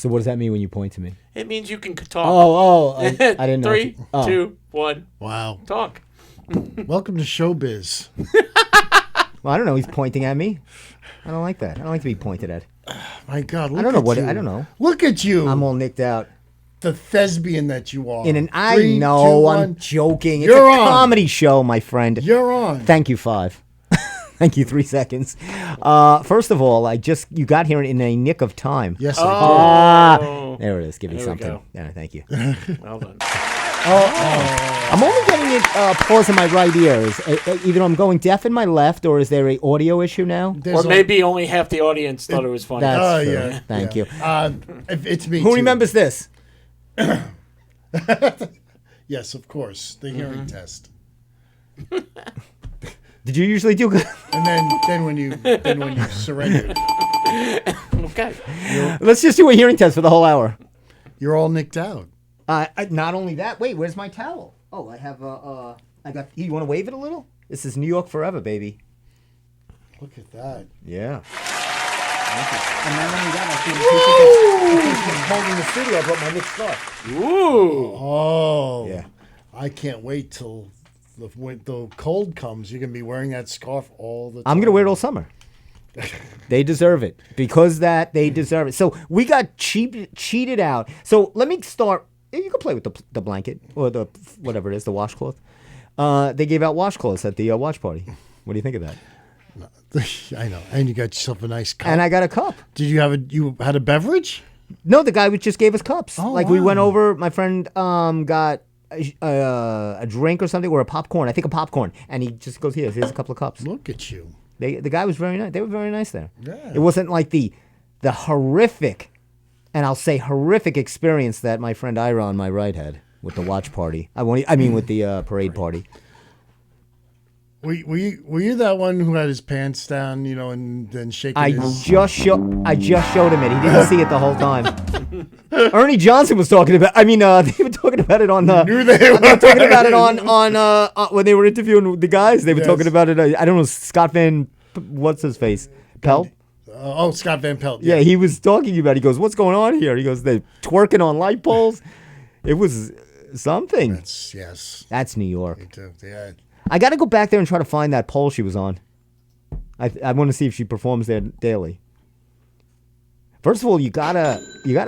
So what does that mean when you point to me? It means you can talk. I didn't know. 3, 2, 1. Wow. Talk. Welcome to showbiz. Well, I don't know. He's pointing at me. I don't like that. I don't like to be pointed at. My God, look I don't know at what. you. I don't know. Look at you. I'm all nicked out. The thespian that you are. I 3, know. 2, I'm 1. joking. It's You're a on. comedy show, my friend. You're on. Thank you, 5. Thank you, 3 seconds. First of all, you got here in a nick of time. Yes, Oh. There it is. Give me There we something. go. Yeah, thank you. Well done. I'm only getting it pause in my right ear. Either I'm going deaf in my left, or is there a audio issue now? Or maybe only half the audience thought it was funny. That's true. yeah. Thank you. It's me. Who too. remembers this? Yes, of course. The hearing test. Did you usually do good? And then when you surrendered, Okay. Let's just do a hearing test for the whole hour. you're all nicked out. Not only that. Wait, where's my towel? Oh, I have I got. You want to wave it a little? This is New York forever, baby. Look at that. Yeah. And not only that, I holding the studio. I brought my Nick scarf. Ooh. Oh. Yeah. I can't wait till the cold comes. You're going to be wearing that scarf all the time. I'm gonna wear it all summer. They deserve it because they deserve it. So we got cheated out. So let me start. You can play with the blanket or the whatever it is, the washcloth. They gave out washcloths at the watch party. What do you think of that? I know. And you got yourself a nice cup. And I got a cup. Did you had a beverage? No, the guy just gave us cups. Oh, we went wow. over. My friend got a drink or something, or a popcorn. I think a popcorn, and he just goes, here's a couple of cups. Look at you. The guy was very nice. They were very nice there. Yeah. It wasn't like the horrific, and I'll say horrific experience that my friend Ira on my right had with the watch party. I mean with the parade party. Were you that one who had his pants down, and then shaking I his... just showed him it. He didn't see it the whole time. Ernie Johnson was talking about. They were talking about it on the. Knew they were. They were talking about it on when they were interviewing the guys. They were Yes. talking about it. I don't know, Scott Van. What's his face? Pelt. Scott Van Pelt. Yeah, he was talking about. He goes, "What's going on here?" He goes, "They're twerking on light poles." It was something. Yes. That's New York. Yeah. I got to go back there and try to find that pole she was on. I want to see if she performs there daily. First of all, you gotta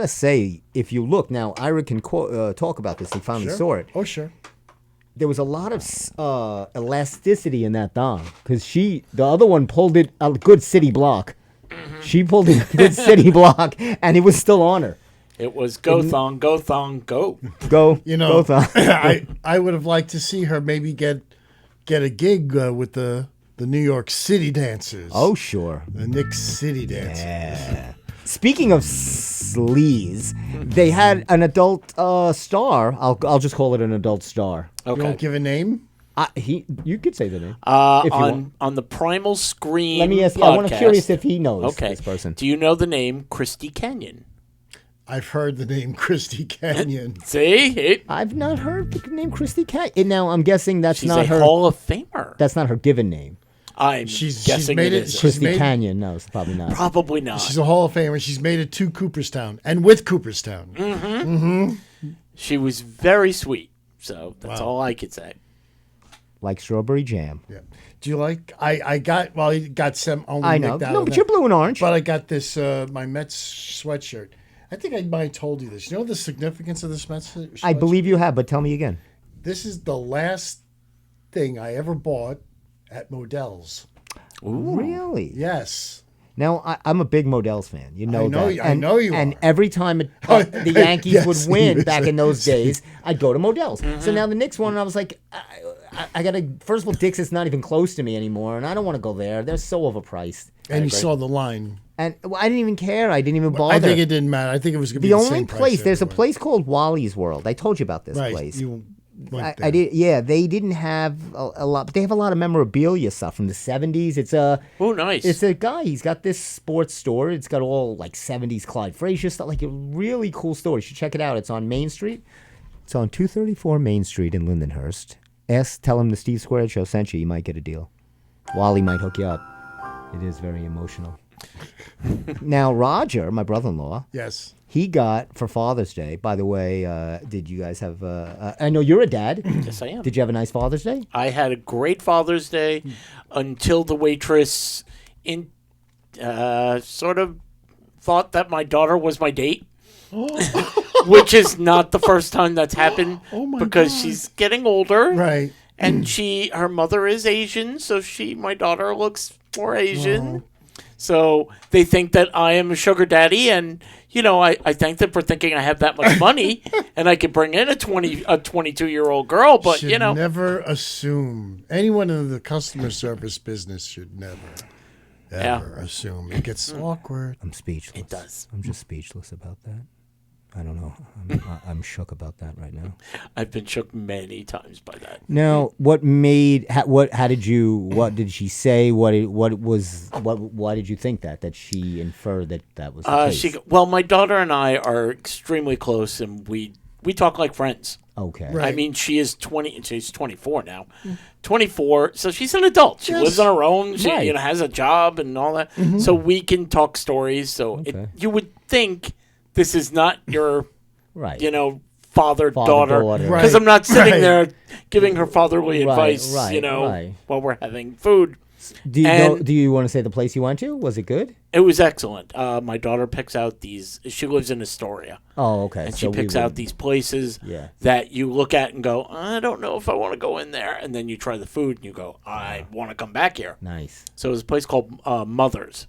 say, if you look now, Ira can talk about this. He finally saw it. Oh, sure. There was a lot of elasticity in that thong because the other one pulled it a good city block. She pulled it a good city block, and it was still on her. It was go thong, go thong, go. Go, go thong. I would have liked to see her maybe get a gig with the New York City Dancers. Oh, sure. The Nick City Dancers. Yeah. Speaking of sleaze, they had an adult star. I'll just call it an adult star. You won't give a name? You could say the name. On the Primal Scream. Let me ask you. Podcast, I'm curious if he knows this person. Do you know the name Christy Kenyon? I've heard the name Christy Canyon. See? I've not heard the name Christy Canyon. Now I'm guessing She's a Hall of Famer. That's not her given name. I'm guessing it is. Christy Canyon. No, it's probably not. Probably not. She's a Hall of Famer. She's made it to Cooperstown and with Cooperstown. She was very sweet. So that's all I could say. Like strawberry jam. Yeah. Do you like? I got. Well, he got some. Only I know. nicked out No, of but that. you're blue and orange. But I got this my Mets sweatshirt. I think I might have told you this. You know the significance of this Mets sweatshirt? I believe you have, but tell me again. This is the last thing I ever bought at Modell's. Ooh. Really? Yes. Now, I'm a big Modell's fan. You know that. I know you And are. every time the Yankees Yes, would win yes, back in those yes. days, I'd go to Modell's. So now the Knicks won, and I was like, I got to... First of all, Dick's is not even close to me anymore, and I don't want to go there. They're so overpriced. And you saw the line. And I didn't even care. I didn't even bother. I think it didn't matter. I think it was going to be the the only same place, there's a everywhere. place called Wally's World. I told you about this Right. place. You went I there. did. Yeah, they didn't have a lot, but they have a lot of memorabilia stuff from the 70s. It's nice. It's a guy. He's got this sports store. It's got all like 70s Clyde Frazier stuff, like a really cool store. You should check it out. It's on Main Street. It's on 234 Main Street in Lindenhurst. Tell him the Steve Squared Show sent you. You might get a deal. Wally might hook you up. It is very emotional. Now, Roger, my brother-in-law, Yes. he got for Father's Day. By the way, did you guys have? I know you're a dad. Yes, I am. Did you have a nice Father's Day? I had a great Father's Day until the waitress sort of thought that my daughter was my date. Which is not the first time that's happened because she's getting older. Right. And her mother is Asian, so my daughter looks more Asian. So they think that I am a sugar daddy, and I thank them for thinking I have that much money and I could bring in a 22-year-old girl. But should never assume. Anyone in the customer service business should never ever assume. It gets awkward. I'm speechless. It does. I'm just speechless about that. I don't know. I'm shook about that right now. I've been shook many times by that. Now, what did she say? Why did you think that she inferred that was the case? My daughter and I are extremely close, and we talk like friends. Okay. Right. I mean, she's 24 now. 24, so she's an adult. She lives on her own. She Right. has a job and all that. So we can talk stories. So you would think this is not your, right. father-daughter. Right. Because I'm not sitting Right. there giving her fatherly Right, advice, right. while we're having food. Do you want to say the place you went to? Was it good? It was excellent. My daughter picks out these. She lives in Astoria. Oh, okay. And she picks out these places that you look at and go, I don't know if I want to go in there. And then you try the food and you go, I want to come back here. Nice. So it was a place called Mother's.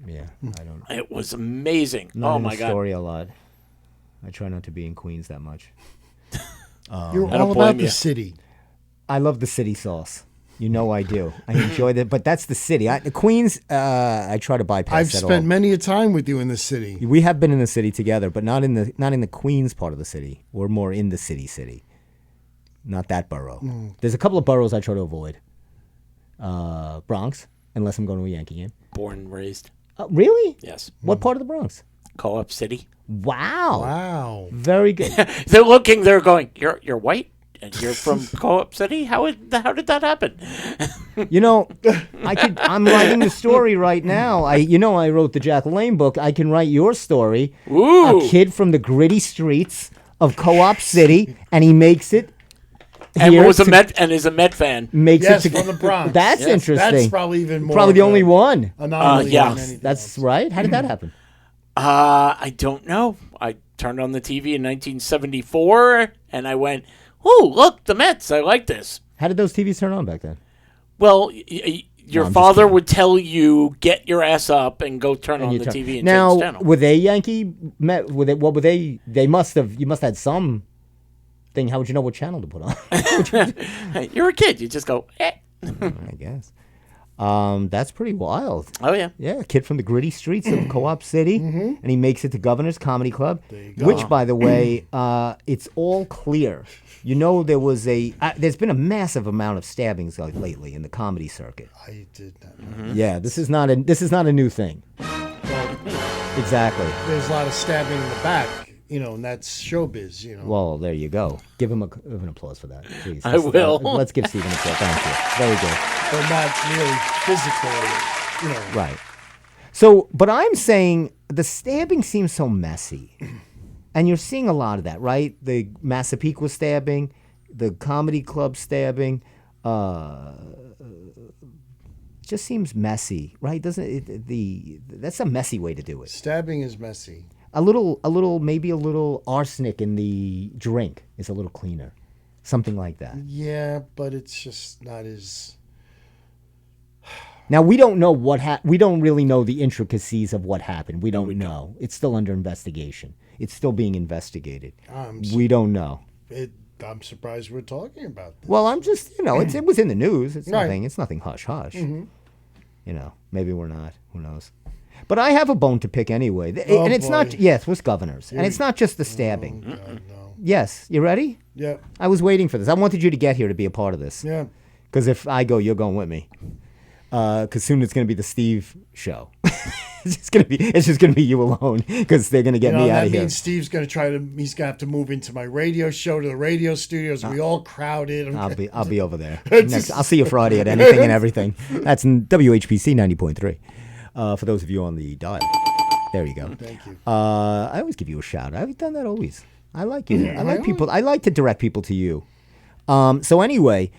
Yeah, I don't. It was amazing. Not Oh in my God. Astoria a lot. I try not to be in Queens that much. You're I don't all blame about the you. city. I love the city sauce. You know I do. I enjoy that, but that's the city. Queens, I try to bypass I've that spent all. many a time with you in the city. We have been in the city together, but not in the Queens part of the city. We're more in the city. Not that borough. There's a couple of boroughs I try to avoid. Bronx, unless I'm going to a Yankee game. Born and raised. Really? Yes. What part of the Bronx? Co-op City. Wow. Wow. Very good. They're looking. They're going. You're white, and you're from Co-op City. How did that happen? I'm writing the story right now. I wrote the Jack LaLanne book. I can write your story. Ooh. A kid from the gritty streets of Co-op City, and he makes it. And here was a to- Met and is a Met fan. Makes Yes, it to, from the Bronx. That's Yes, interesting. That's probably even more. Probably the of only one. Anomaly yeah. than anything That's else. right. How did that happen? I don't know. I turned on the TV in 1974, and I went, "Oh, look, the Mets! I like this." How did those TVs turn on back then? Well, your I'm just father kidding. would tell you, "Get your ass up and go turn on You the turn- TV and now, change channel." were they Yankee? What were they? They must have. You must have had some thing. How would you know what channel to put on? You're a kid. You just go, eh. I guess. That's pretty wild. Oh yeah. Yeah, a kid from the gritty streets of Co-op City, and he makes it to Governor's Comedy Club, you go. which, by the way, it's all clear. There's been a massive amount of stabbings lately in the comedy circuit. I did not. Yeah, this is not a new thing. Exactly. There's a lot of stabbing in the back, and that's showbiz, Well, there you go. Give him an applause for that, please. I will. Let's give Stephen an applause. Thank you. Very good. But not really physical, Right. So, but I'm saying the stabbing seems so messy. And you're seeing a lot of that, right? The Massapequa stabbing, the comedy club stabbing, just seems messy, right? Doesn't it? That's a messy way to do it. Stabbing is messy. Maybe a little arsenic in the drink is a little cleaner, something like that. Yeah, but it's just not as... Now we don't know we don't really know the intricacies of what happened. We don't know. It's still under investigation. It's still being investigated. We don't know. I'm surprised we're talking about this. Well, I'm just, it was in the news. It's Right. nothing. It's nothing hush hush. Maybe we're not. Who knows? But I have a bone to pick anyway. Oh, And it's boy. not. Yes, with governors, and it's not just the stabbing. God, no. Yes, you ready? Yeah, I was waiting for this. I wanted you to get here to be a part of this. yeah. Because if I go, you're going with me. Because soon it's going to be the Steve show. It's just going to be you alone. Because they're going to get me out that of here. means Steve's going to he's going to have to move into my radio show, to the radio studios. We all crowded. I'll be over there. Next, I'll see you Friday at Anything and Everything. That's in WHPC 90.3. For those of you on the dial. There you go. Thank you. I always give you a shout. I've done that always. I like you. I like people. I like to direct people to you. So anyway,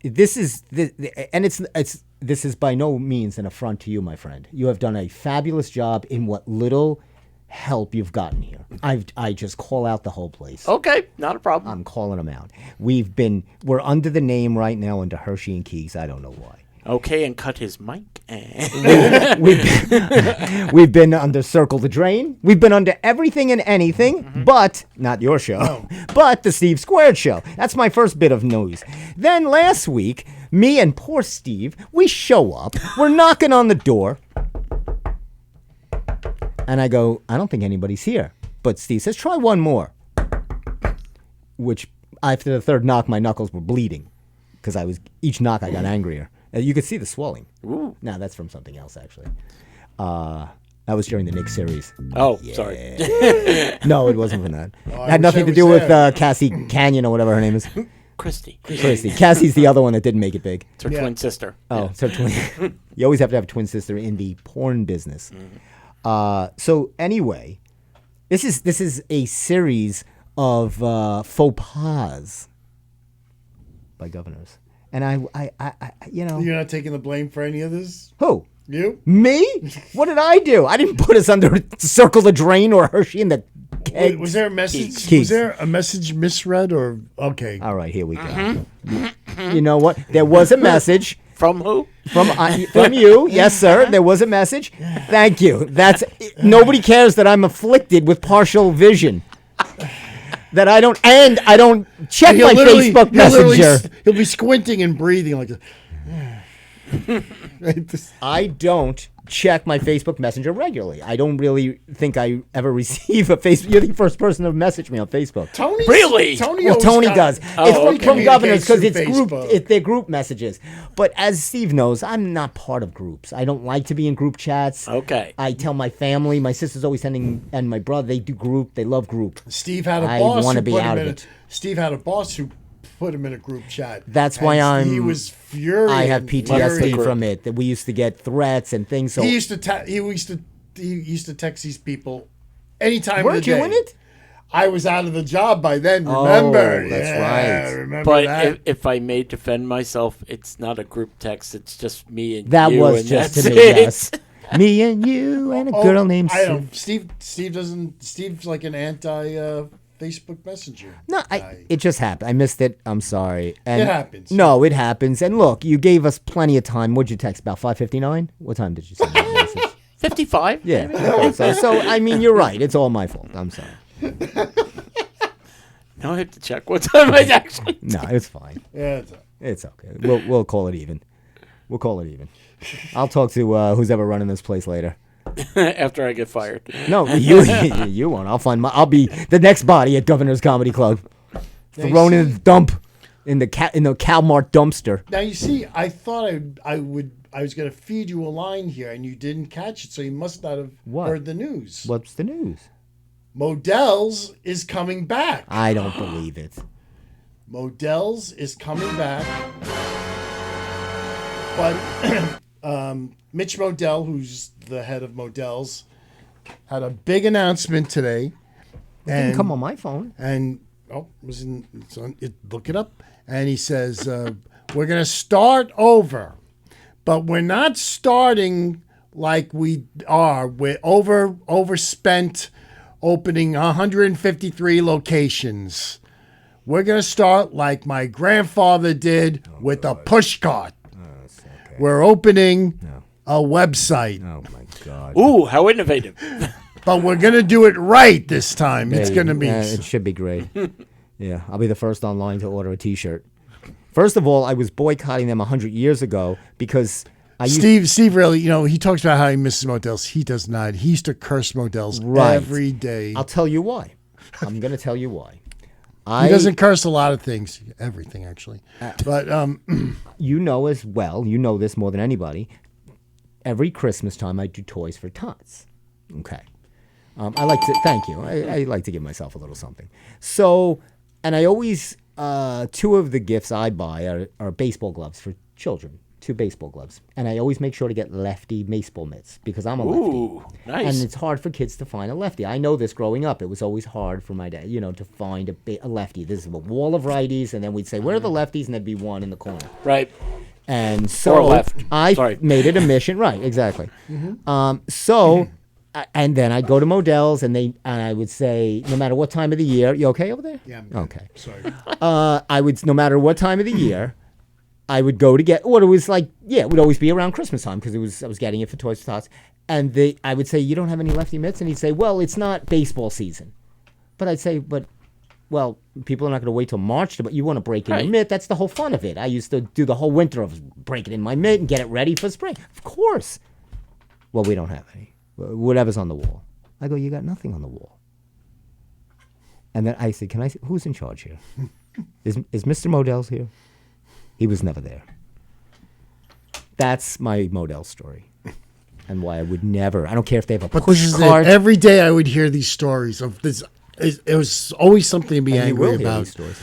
this is this is by no means an affront to you, my friend. You have done a fabulous job in what little help you've gotten here. I just call out the whole place. Okay, not a problem. I'm calling them out. We're under the name right now under Hershey and Keys. I don't know why. Okay, and cut his mic. And We've been under Circle the Drain. We've been under everything and anything, but not your show, but the Steve Squared show. That's my first bit of news. Then last week, me and poor Steve, we show up. We're knocking on the door. And I go, I don't think anybody's here. But Steve says, try one more. Which, after the third knock, my knuckles were bleeding. Because each knock I got angrier. You could see the swelling. Ooh. No, that's from something else, actually. That was during the Knicks series. Oh, sorry. No, it wasn't from that. It I had wish nothing I to was do with there. Cassie Canyon or whatever her name is. Christy. Cassie's the other one that didn't make it big. It's her twin sister. Oh, so twin. You always have to have a twin sister in the porn business. So anyway, this is a series of faux pas by governors, and I You're not taking the blame for any of this? who You? me? What did I do? I didn't put us under Circle the Drain or Hershey in the keg. Was there a message? Keith. Was there a message misread or okay? All right, here we go. You know what? There was a message. From who? From you, yes, sir. There was a message. Thank you. Nobody cares that I'm afflicted with partial vision. That I don't check my Facebook Messenger. He'll be squinting and breathing like this. I don't check my Facebook Messenger regularly. I don't really think I ever receive a Facebook. You're the first person to message me on Facebook. Really? Tony does. Oh, It's okay. from governors because it's Facebook. they're group messages. But as Steve knows, I'm not part of groups. I don't like to be in group chats. Okay. I tell my family, my sister's always sending, and my brother, they do group. They love group. Steve had a I boss. wanna who be put him out of in it. Steve had a boss who put him in a group chat. That's And why He was furious. I have PTSD furious. from it. That we used to get threats and things. So He used to text these people anytime of the weren't day. you in it? I was out of the job by then. Remember? Oh, that's Yeah, right. Remember But that? if I may defend myself, it's not a group text. It's just me and That you. was and just to that's me. it. Yes. Me and you and a girl named I Sue. don't. Steve's like an anti Facebook Messenger. No, it just happened. I missed it. I'm sorry. And It happens. No, it happens. And look, you gave us plenty of time. What'd you text? About 5:59? What time did you send that message? 55. Yeah. Okay, so I mean, you're right. It's all my fault. I'm sorry. Now I have to check what time I actually. No, it's fine. Yeah. It's okay. We'll call it even. We'll call it even. I'll talk to who's ever running this place later. After I get fired. No, you won't. I'll be the next body at Governor's Comedy Club, thrown in the dump, in the Calmart dumpster. Now you see, I thought I was going to feed you a line here, and you didn't catch it, so you must not have What? heard the news. What's the news? Modell's is coming back. I don't believe it. Modell's is coming back, but Mitch Modell, who's the head of Modell's, had a big announcement today. It didn't come on my phone. And look it up. And he says, we're going to start over, but we're not starting like we are. We're overspent opening 153 locations. We're going to start like my grandfather did with a push cart. Okay. We're opening a website, Oh my God. Ooh, how innovative. but we're going to do it right this time. It's going to be... It should be great. Yeah, I'll be the first online to order a T-shirt. First of all, I was boycotting them 100 years ago because Steve really, he talks about how he misses Modell's. He does not. He used to curse Modell's every day. I'll tell you why. I'm going to tell you why. He doesn't curse a lot of things. Everything, actually. But You know as well, you know this more than anybody, every Christmas time I do Toys for Tots. Okay. Thank you. I like to give myself a little something. So, and I always, two of the gifts I buy are baseball gloves for children. 2 baseball gloves, and I always make sure to get lefty baseball mitts because I'm a lefty. Ooh, nice. And it's hard for kids to find a lefty. I know this growing up. It was always hard for my dad, to find a lefty. This is a wall of righties, and then we'd say, where are the lefties? And there'd be one in the corner. Right. And so Or left. I Sorry. made it a mission. Right, exactly. And then I'd go to Modell's, and I would say, no matter what time of the year, you okay over there? Yeah. I'm good. Okay. Sorry. No matter what time of the year, I would go to get. What it was like, it would always be around Christmas time because I was getting it for Toys for Tots, and I would say, you don't have any lefty mitts, and he'd say, well, it's not baseball season, but I'd say, well, people are not going to wait till March but you want to break in your Right. mitt. That's the whole fun of it. I used to do the whole winter of breaking in my mitt and get it ready for spring. Of course. Well, we don't have any. Whatever's on the wall. I go, you got nothing on the wall. And then I said, can I see, who's in charge here? Is Mr. Modell's here? He was never there. That's my Modell story. And why I would never, I don't care if they have a But this push is it. cart. Every day I would hear these stories of this. It was always something to be And you will angry hear about. these stories.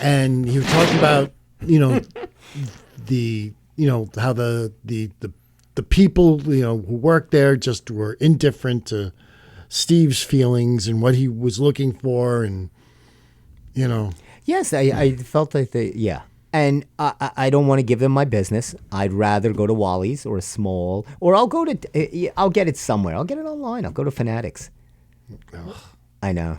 And he was talking about, how the people, who worked there just were indifferent to Steve's feelings and what he was looking for, and Yes, I felt like and I don't want to give them my business. I'd rather go to Wally's or a small, or I'll go to, I'll get it somewhere. I'll get it online. I'll go to Fanatics. I know.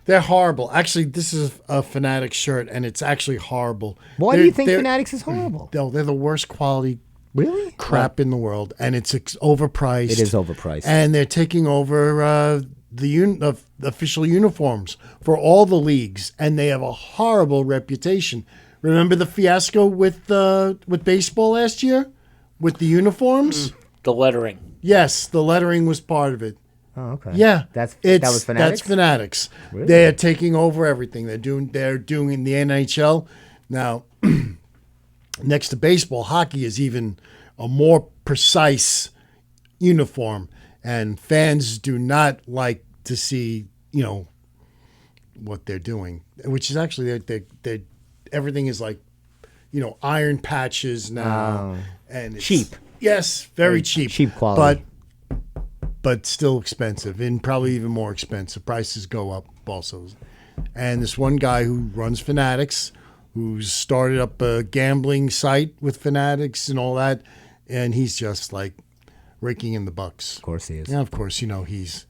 they're horrible. Actually, this is a Fanatics shirt, and it's actually horrible. Why do you think Fanatics is horrible? They're the worst quality Really? crap in the world, and it's overpriced. It is overpriced. And they're taking over the official uniforms for all the leagues, and they have a horrible reputation. Remember the fiasco with baseball last year with the uniforms? The lettering. Yes, the lettering was part of it. Oh, okay. Yeah, that was Fanatics. That's Fanatics. Really? They are taking over everything. They're doing in the NHL now. Next to baseball, hockey is even a more precise uniform, and fans do not like to see what they're doing, which is actually they everything is like iron patches now, and it's, Cheap. Yes, very cheap, cheap quality, but still expensive, and probably even more expensive. Prices go up also. And this one guy who runs Fanatics, who's started up a gambling site with Fanatics and all that, and he's just like raking in the bucks. Of course he is. Yeah, of course, he's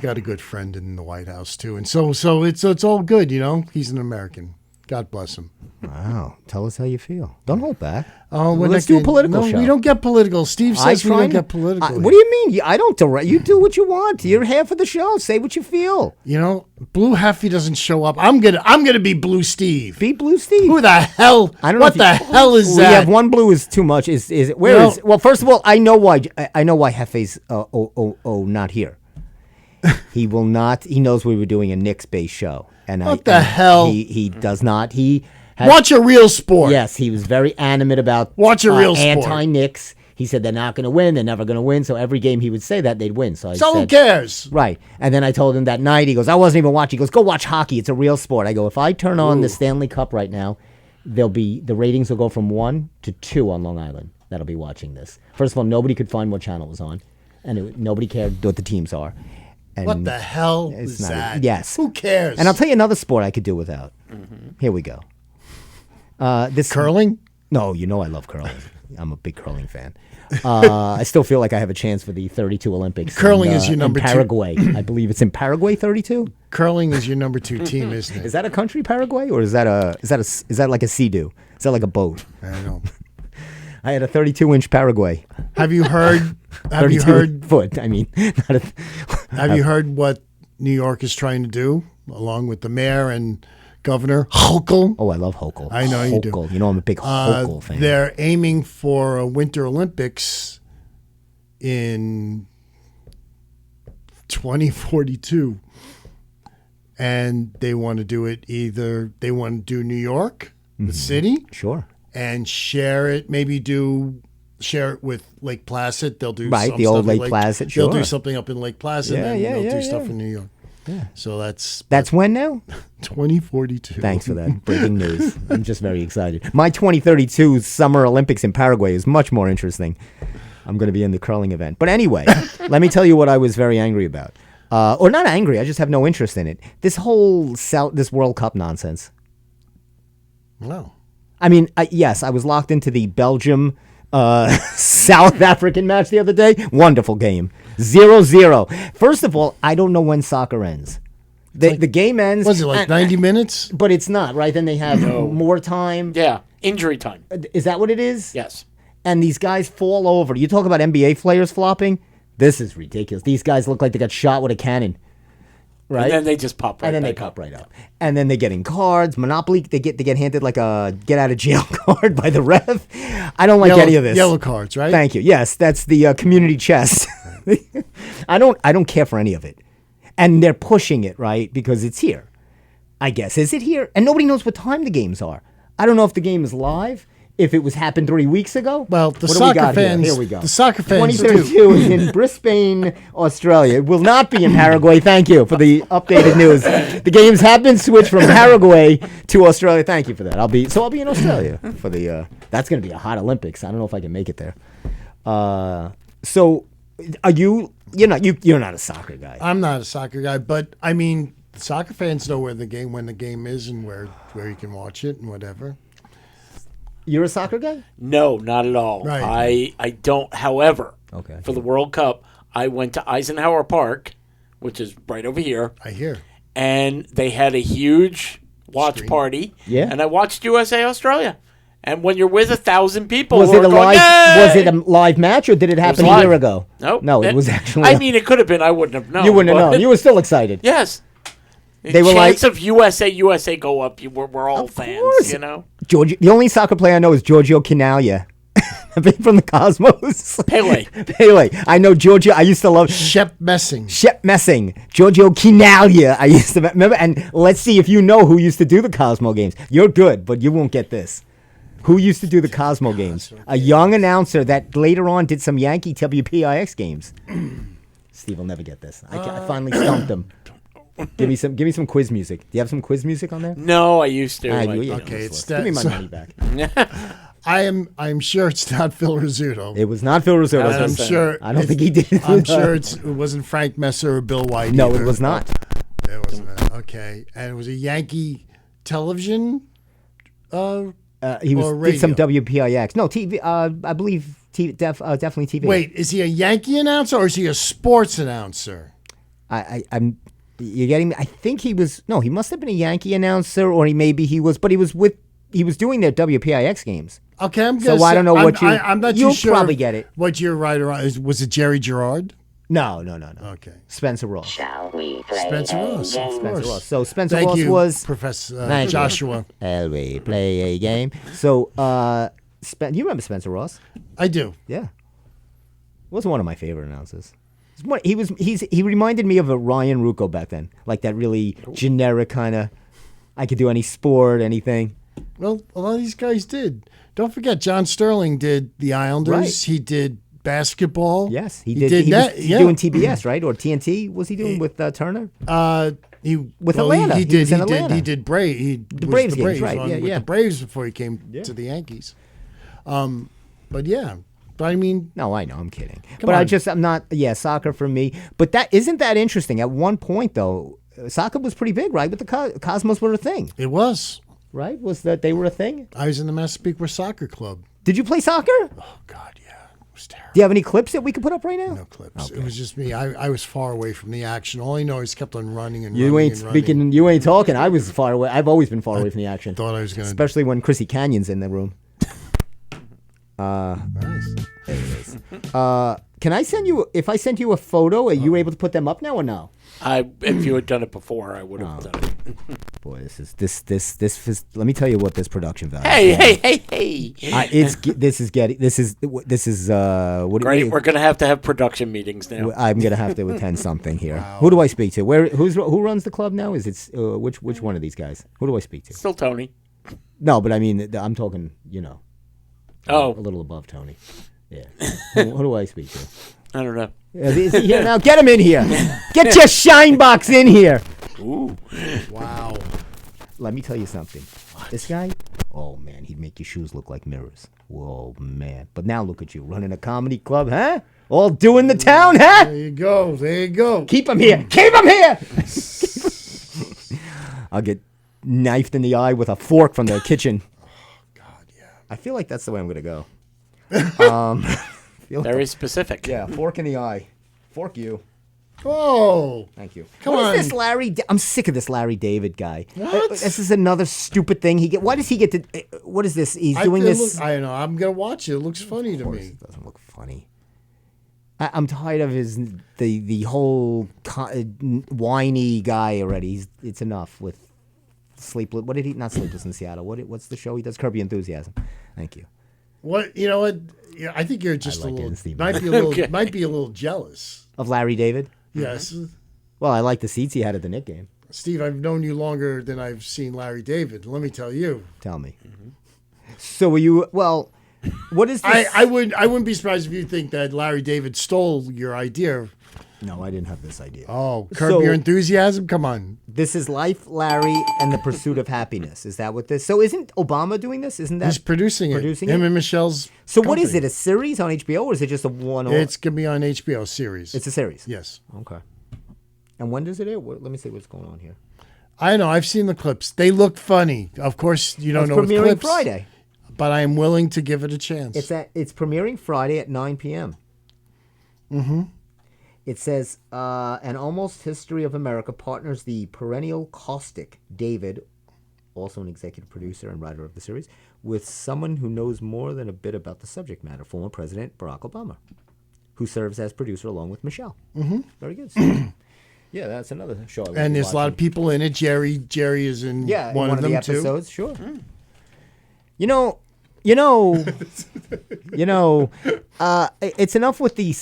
got a good friend in the White House too, and so it's all good. He's an American. God bless him. Wow. Tell us how you feel. Don't hold back. Oh, Let's do a political show. We don't get political. Steve says we don't get political. What do you mean? I don't direct. You do what you want. You're half of the show. Say what you feel. Blue Heffy doesn't show up. I'm gonna be Blue Steve. Be Blue Steve. Who the hell? I don't know. What the hell is that? We have one blue is too much. Is it? Where is? Well, first of all, I know why. I know why Hefe's not here. He will not. He knows we were doing a Knicks-based show, and what the hell? He does not. He has, watch a real sport. Yes, he was very animate about watch a real sport. Anti-Knicks. He said they're not going to win. They're never going to win. So every game he would say that they'd win. So who cares? Right. And then I told him that night. He goes, I wasn't even watching. He goes, go watch hockey. It's a real sport. I go, if I turn on the Stanley Cup right now, the ratings will go from 1 to 2 on Long Island. That'll be watching this. First of all, nobody could find what channel it was on, and nobody cared what the teams are. And what the hell is that? Yes. Who cares? And I'll tell you another sport I could do without. Mm-hmm. Here we go. This curling? No, I love curling. I'm a big curling fan. I still feel like I have a chance for the 32 Olympics. Curling is your number in Paraguay. I believe it's in Paraguay. 32. Curling is your number 2 team, isn't it? Is that a country, Paraguay, or is that like a sea-doo? Is that like a boat? I don't know. I had a 32-inch Paraguay. Have you heard? Have you heard? Foot. I mean, have you heard what New York is trying to do, along with the mayor and Governor Hochul? Oh, I love Hochul. I know you do. I'm a big Hochul fan. They're aiming for a Winter Olympics in 2042, and they want to do it they want to do New York, the city, sure, and share it. Maybe share it with Lake Placid. They'll do the old Lake Placid. Sure. They'll do something up in Lake Placid, and then they'll do stuff in New York. So that's That's when now? 2042. Thanks for that breaking news. I'm just very excited. My 2032 Summer Olympics in Paraguay is much more interesting. I'm going to be in the curling event. But anyway, let me tell you what I was very angry about. Or not angry, I just have no interest in it. This whole this World Cup nonsense. Wow. I mean, yes, I was locked into the Belgium South African match the other day. Wonderful game. 0-0. First of all, I don't know when soccer ends. The game ends. Was it like 90 minutes? But it's not, right? Then they have more time. Yeah, injury time. Is that what it is? Yes. And these guys fall over. You talk about NBA players flopping. This is ridiculous. These guys look like they got shot with a cannon. Right? And then they just pop right And then they back pop right up. And then they get in cards. Monopoly, they get handed like a get out of jail card by the ref. I don't like any of this. Yellow cards, right? Thank you. Yes, that's the community chest. I don't care for any of it. And they're pushing it, right? Because it's here. I guess. Is it here? And nobody knows what time the games are. I don't know if the game is live. If it was happened 3 weeks ago. Well, the What do we soccer got fans. Here we go. The soccer fans 2032 is in Brisbane, Australia. It will not be in Paraguay. Thank you for the updated news. The games have been switched from Paraguay to Australia. Thank you for that. I'll be in Australia for the. That's going to be a hot Olympics. I don't know if I can make it there. So, are you? You're not a soccer guy. I'm not a soccer guy, but I mean, soccer fans know when the game is, and where you can watch it and whatever. You're a soccer guy? No, not at all. Right. I don't. However, Okay. for the World Cup, I went to Eisenhower Park, which is right over here, I hear. and they had a huge watch Screen. party. Yeah. And I watched USA Australia. And when you're with 1,000 people, Was who it are a going, live? "Yay!" Was it a live match or did it happen a live. year ago? Nope. No, it was actually. I mean, it could have been. I wouldn't have known. you wouldn't have but- known. You were still excited. Yes. They were Chance like- of USA go up. We're all Of fans, course. you know. The only soccer player I know is Giorgio Chinaglia. From the Cosmos. Pele. Pele. I know Giorgio. I used to love Shep Messing. Shep Messing. Giorgio Chinaglia. I used to remember. And let's see if you know who used to do the Cosmo games. You're good, but you won't get this. Who used to do the Cosmo games? A young announcer that later on did some Yankee WPIX games. Steve will never get this. I finally stumped him. Give me some quiz music. Do you have some quiz music on there? No, I used to. Okay, it's it's give me my that- money back. I'm sure it's not Phil Rizzuto. It was not Phil Rizzuto. And I'm sure. I don't think he did. I'm sure it wasn't Frank Messer or Bill White. No, either. it was not. It wasn't. Okay, and it was a Yankee television. He Or did some radio. WPIX. No, TV. I believe definitely TV. Wait, is he a Yankee announcer or is he a sports announcer? I'm. You're getting me. I think he was. No, he must have been a Yankee announcer, or he was. But he was doing their WPIX games. Okay, I'm So gonna I don't know what I'm not you'll too sure. probably get it. What you're right around was it Jerry Gerard? No. Okay, Spencer Ross. Shall we play Spencer a Ross, game? of Spencer course. Ross. So Spencer Thank Ross you, was Professor Thank you. Joshua. Shall we play a game? So, you remember Spencer Ross? I do. Yeah. Was one of my favorite announcers. He reminded me of a Ryan Rucco back then, like that really generic kind of. I could do any sport, anything. Well, a lot of these guys did. Don't forget, John Sterling did the Islanders. Right. He did basketball. Yes, he did. did He that. was Yeah. doing TBS, right, or TNT? Was he doing with Turner? With Atlanta. He He did. was in Atlanta. He did the Braves games, right, on yeah, with yeah. the Braves before he came to the Yankees. But yeah, but I mean, No, I know, I'm kidding. Come But on. I'm not. Yeah, soccer for me. But that isn't that interesting. At one point, though, soccer was pretty big, right? But the Cosmos were a thing, it was. right? Was that they were a thing? I was in the Massapequa Soccer Club. Did you play soccer? Oh God, yeah, it was terrible. Do you have any clips that we could put up right now? No clips. It was just me. I was far away from the action. All I know is kept on running and You running ain't and running. speaking. You ain't talking. I was far away. I've always been far away from the action. Thought I was gonna. Especially when Chrissy Canyon's in the room. Nice. Can I send you? If I sent you a photo, are you able to put them up now or no? If you had done it before, I would have done it. Boy, this is. Let me tell you what this production value. Hey! This is what Great. do We're gonna have to have production meetings now. I'm gonna have to attend something here. Who do I speak to? Who runs the club now? Is it which one of these guys? Who do I speak to? Still Tony. No, but I mean I'm talking. A Oh, little above Tony. Yeah. Who do I speak to? I don't know. Is he here now? Get him in here. Get your shine box in here. Ooh. Wow. Let me tell you something. This guy, oh man, he'd make your shoes look like mirrors. Whoa, man. But now look at you, running a comedy club, huh? All doing the town, huh? There you go. There you go. Keep him here. Keep him here. I'll get knifed in the eye with a fork from the kitchen. Oh, God, yeah. I feel like that's the way I'm going to go. Very specific. Yeah, fork in the eye. Fork you. Oh. Thank you. Come What on. is this Larry? I'm sick of this Larry David guy. What? This is another stupid thing. Why does he get to? What is this? He's doing this. I know. I'm going to watch it. It looks funny to Of course, me. it doesn't look funny. I'm tired of the whole whiny guy already. It's enough with Sleepless. What did he? Not Sleepless in Seattle. What's the show he does? Curb Your Enthusiasm. Thank you. What? You know what? Yeah, I think you're just like a little. it, Steve. Might be a little. Okay. Might be a little jealous. Of Larry David. Yes. Well, I like the seats he had at the Knick game. Steve, I've known you longer than I've seen Larry David. Let me tell you. Tell me. So were you? Well, what is this? I wouldn't be surprised if you think that Larry David stole your idea. No, I didn't have this idea. Oh, Curb So- Your Enthusiasm? Come on. This is Life, Larry, and the Pursuit of Happiness. Is that what this? So isn't Obama doing this? Isn't that? He's producing it. Him and Michelle's. So what is company. it? A series on HBO, or is it just a one-off? It's going to be on HBO series. It's a series. Yes. Okay. And when does it air? Let me see what's going on here. I know. I've seen the clips. They look funny. Of course, you don't It's know with premiering clips. Friday. But I am willing to give it a chance. It's premiering Friday at 9 p.m. Mm-hmm. It says, an almost history of America partners the perennial caustic David, also an executive producer and writer of the series, with someone who knows more than a bit about the subject matter, former President Barack Obama, who serves as producer along with Michelle. Mm-hmm. Very good. Yeah, that's another show. and there's a lot of people in it. Jerry is in one of them the too. episodes. Sure. You know, it's enough with the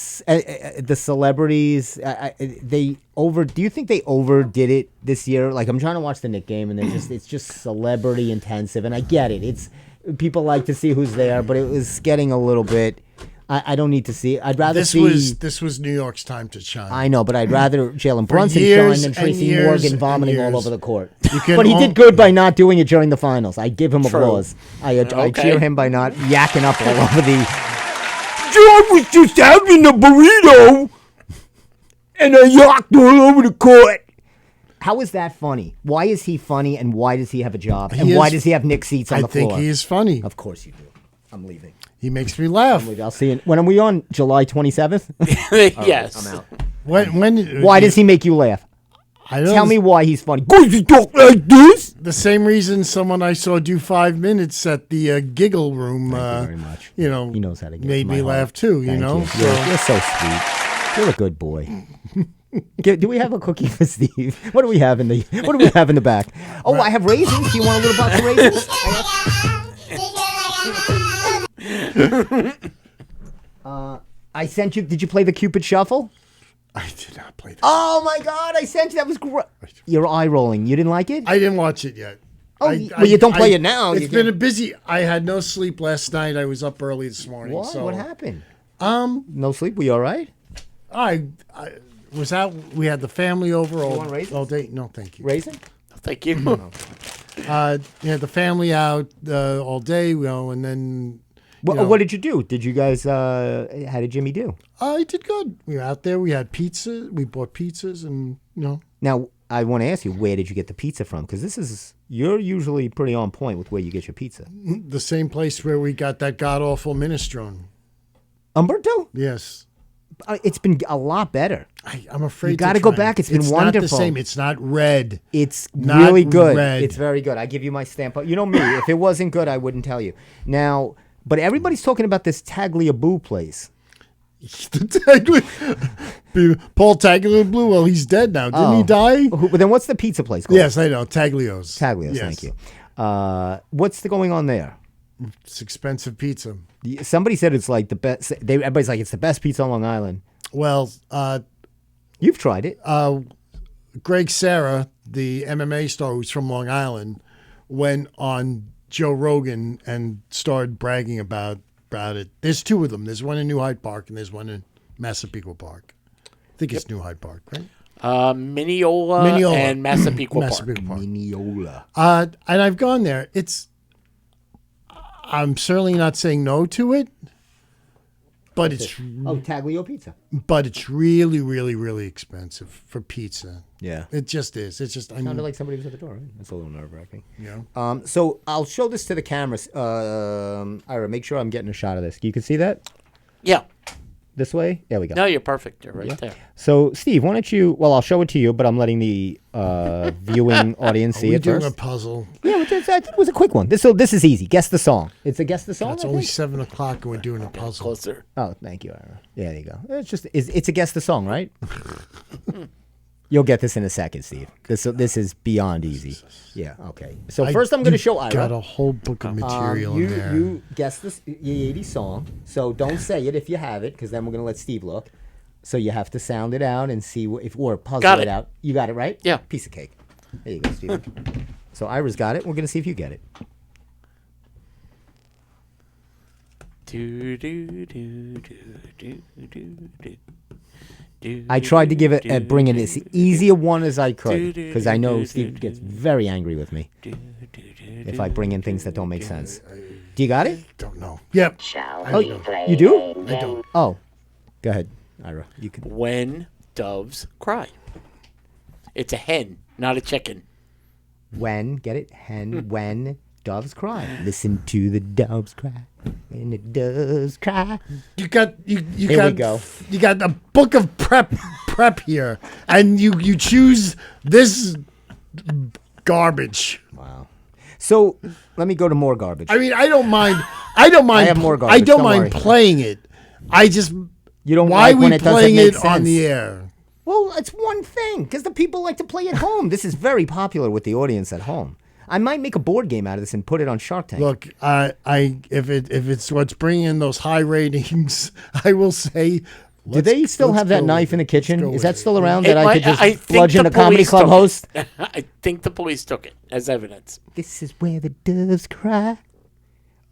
celebrities. Do you think they overdid it this year? Like, I'm trying to watch the Knick game, and it's just celebrity intensive, and I get it. It's people like to see who's there, but it was getting a little bit. I don't need to see it. I'd rather see. This was New York's time to shine. I know, but I'd rather Jalen Brunson years shine than and Tracy years Morgan and vomiting all years. over the court. can But he al- did good by not doing it during the finals. I give him applause. I Okay. cheer him by not yakking up all over the. I was just having a burrito, and I yacked all over the court. How is that funny? Why is he funny, and why does he have a job, and why does he have Knick seats on I the floor? think he is funny. Of course you do. I'm leaving. He makes me laugh. I'll see you. When are we on? July 27th? Yes. I'm out. When Why does he make you laugh? I don't Tell me why he's funny. Cause you talk like this. the same reason someone I saw do 5 minutes at the Giggle Room. Thank you very much. You know, He knows how to get made to my me heart. laugh too. Thank You know, You're so sweet. You're a good boy. Do we have a cookie for Steve? What do we have in the back? Oh, I have raisins. Do you want a little box of raisins? I sent you. Did you play the Cupid Shuffle? I did not play that. Oh my God! I sent you. That was great. You're eye rolling. You didn't like it? I didn't watch it yet. Oh, well, you don't play it now. It's You been can- a busy. I had no sleep last night. I was up early this morning. Why? So, What happened? No sleep. Were you all right? I was out. We had the family over want raisins? all day. No, thank you. Raisin? Thank you. You had the family out all day. You know, and then. What did you do? Did you guys? How did Jimmy do? I did good. We were out there. We had pizza. We bought pizzas, and Now, I want to ask you, where did you get the pizza from? Because you're usually pretty on point with where you get your pizza. the same place where we got that god awful minestrone. Umberto? Yes. It's been a lot better. I'm afraid You gotta to go try back. it. It's been Not the wonderful. same. It's not red. It's Not really good. red. It's very good. I give you my stamp. You know me. If it wasn't good, I wouldn't tell you. Now, but everybody's talking about this Tagliabue place. Paul Tagliabue. Well, he's dead now. Didn't he die? But then what's the pizza place called? Yes, I know. Taglio's. Taglia's, Yes. thank you. What's going on there? It's expensive pizza. Somebody said it's like the best. Everybody's like, it's the best pizza on Long Island. Well, You've tried it. Greg Sarah, the MMA star who's from Long Island, went on Joe Rogan and started bragging about it. There's two of them. There's one in New Hyde Park and there's one in Massapequa Park. I think it's New Hyde Park, right? Mineola and Massapequa Park. Mineola. And I've gone there. I'm certainly not saying no to it, but it's Taglio Pizza. really, really, really expensive for pizza. Yeah. It just is. It's just Sounded like somebody was at the door, right? That's a little nerve-wracking. Yeah. So I'll show this to the cameras. Ira, make sure I'm getting a shot of this. You can see that? Yeah. This way? There we go. No, you're perfect. You're right there. So, Steve, why don't you... Well, I'll show it to you, but I'm letting the viewing audience see We're it doing first. a puzzle. Yeah, it was a quick one. This is easy. Guess the song. It's a guess the song, It's I only think? 7 o'clock and we're doing a puzzle. Closer. Oh, thank you, Ira. Yeah, there you go. It's a guess the song, right? You'll get this in a second, Steve. This is beyond easy. Yeah, okay. So first I'm going to show Ira. Got a whole book of material in there. You guess the 80s song, so don't say it if you have it, because then we're going to let Steve look. So you have to sound it out and see or puzzle it out. You got it, right? Yeah. Piece of cake. There you go, Steve. So Ira's got it. We're going to see if you get it. I tried to give it, bring it as easy a one as I could, because I know Steve gets very angry with me if I bring in things that don't make sense. Do you got it? Don't know. Yep. Oh, you do? I don't. Oh, go ahead, Ira. You can. When doves cry. It's a hen, not a chicken. When, get it? Hen, when doves cry. Listen to the doves cry. When the doves cry. You got Here we go. You got a book of prep here, and you choose this garbage. Wow. So let me go to more garbage. I mean, I don't mind. I have more garbage, I don't don't mind worry. playing it. I just You don't why like when we it doesn't playing make it on sense. the air? Well, it's one thing, because the people like to play at home. This is very popular with the audience at home. I might make a board game out of this and put it on Shark Tank. Look, if it's what's bringing in those high ratings, I will say. Do they still have that knife in the kitchen? Is that still around that I could just think bludgeon the a comedy police club took host? it. I think the police took it as evidence. This is where the doves cry.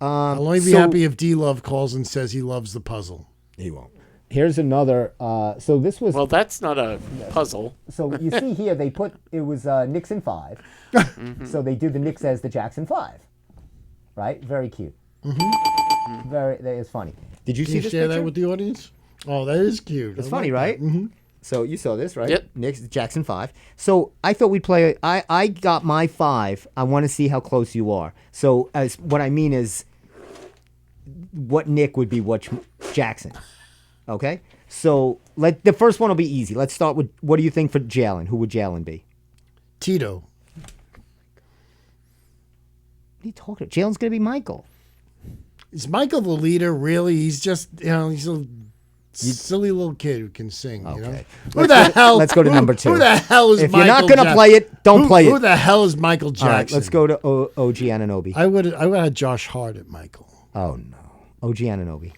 I'll only be happy if D Love calls and says he loves the puzzle. He won't. Here's another. So this was. Well, that's not a puzzle. So you see here, they put it was Nixon 5. So they do the Knicks as the Jackson 5, right? Very cute. That is funny. Did you Can see you this share picture? that with the audience? Oh, that is cute. It's I funny, like right? that. Mm-hmm. So you saw this, right? Yep. Knicks Jackson 5. So I thought we'd play. I got my 5. I want to see how close you are. So as what I mean is, what Nick would be what Jackson. Okay. So the first one will be easy. Let's start with what do you think for Jalen? Who would Jalen be? Tito. What are you talking about? Jalen's gonna be Michael. Is Michael the leader? Really? He's just he's a silly little kid who can sing. You know? Okay. Who the hell? Let's go to number 2. Who the hell is If Michael? you're not gonna play it, don't play it. Who the hell is Michael Jackson? All right, let's go to OG Ananobi. I would have Josh Hart at Michael. Oh no, OG Ananobi.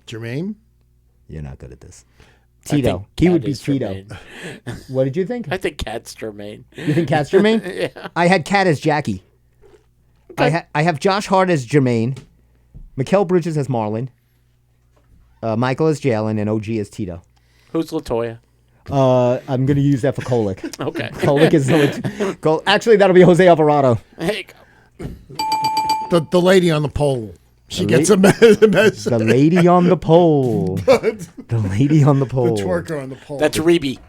Jermaine. You're not good at this. Tito. He would be Tito. What did you think? I think Cat's Jermaine. You think Cat's Jermaine? Yeah. I had Cat as Jackie. Okay. I have Josh Hart as Jermaine, Mikal Bridges as Marlon, Michael as Jalen, and OG as Tito. Who's Latoya? I'm going to use that for Kolick. Okay. Kolick is actually that'll be Jose Alvarado. There you go. The lady on the pole. She The gets a mess. The lady on the pole. The lady on the pole. The twerker on the pole. That's Reby.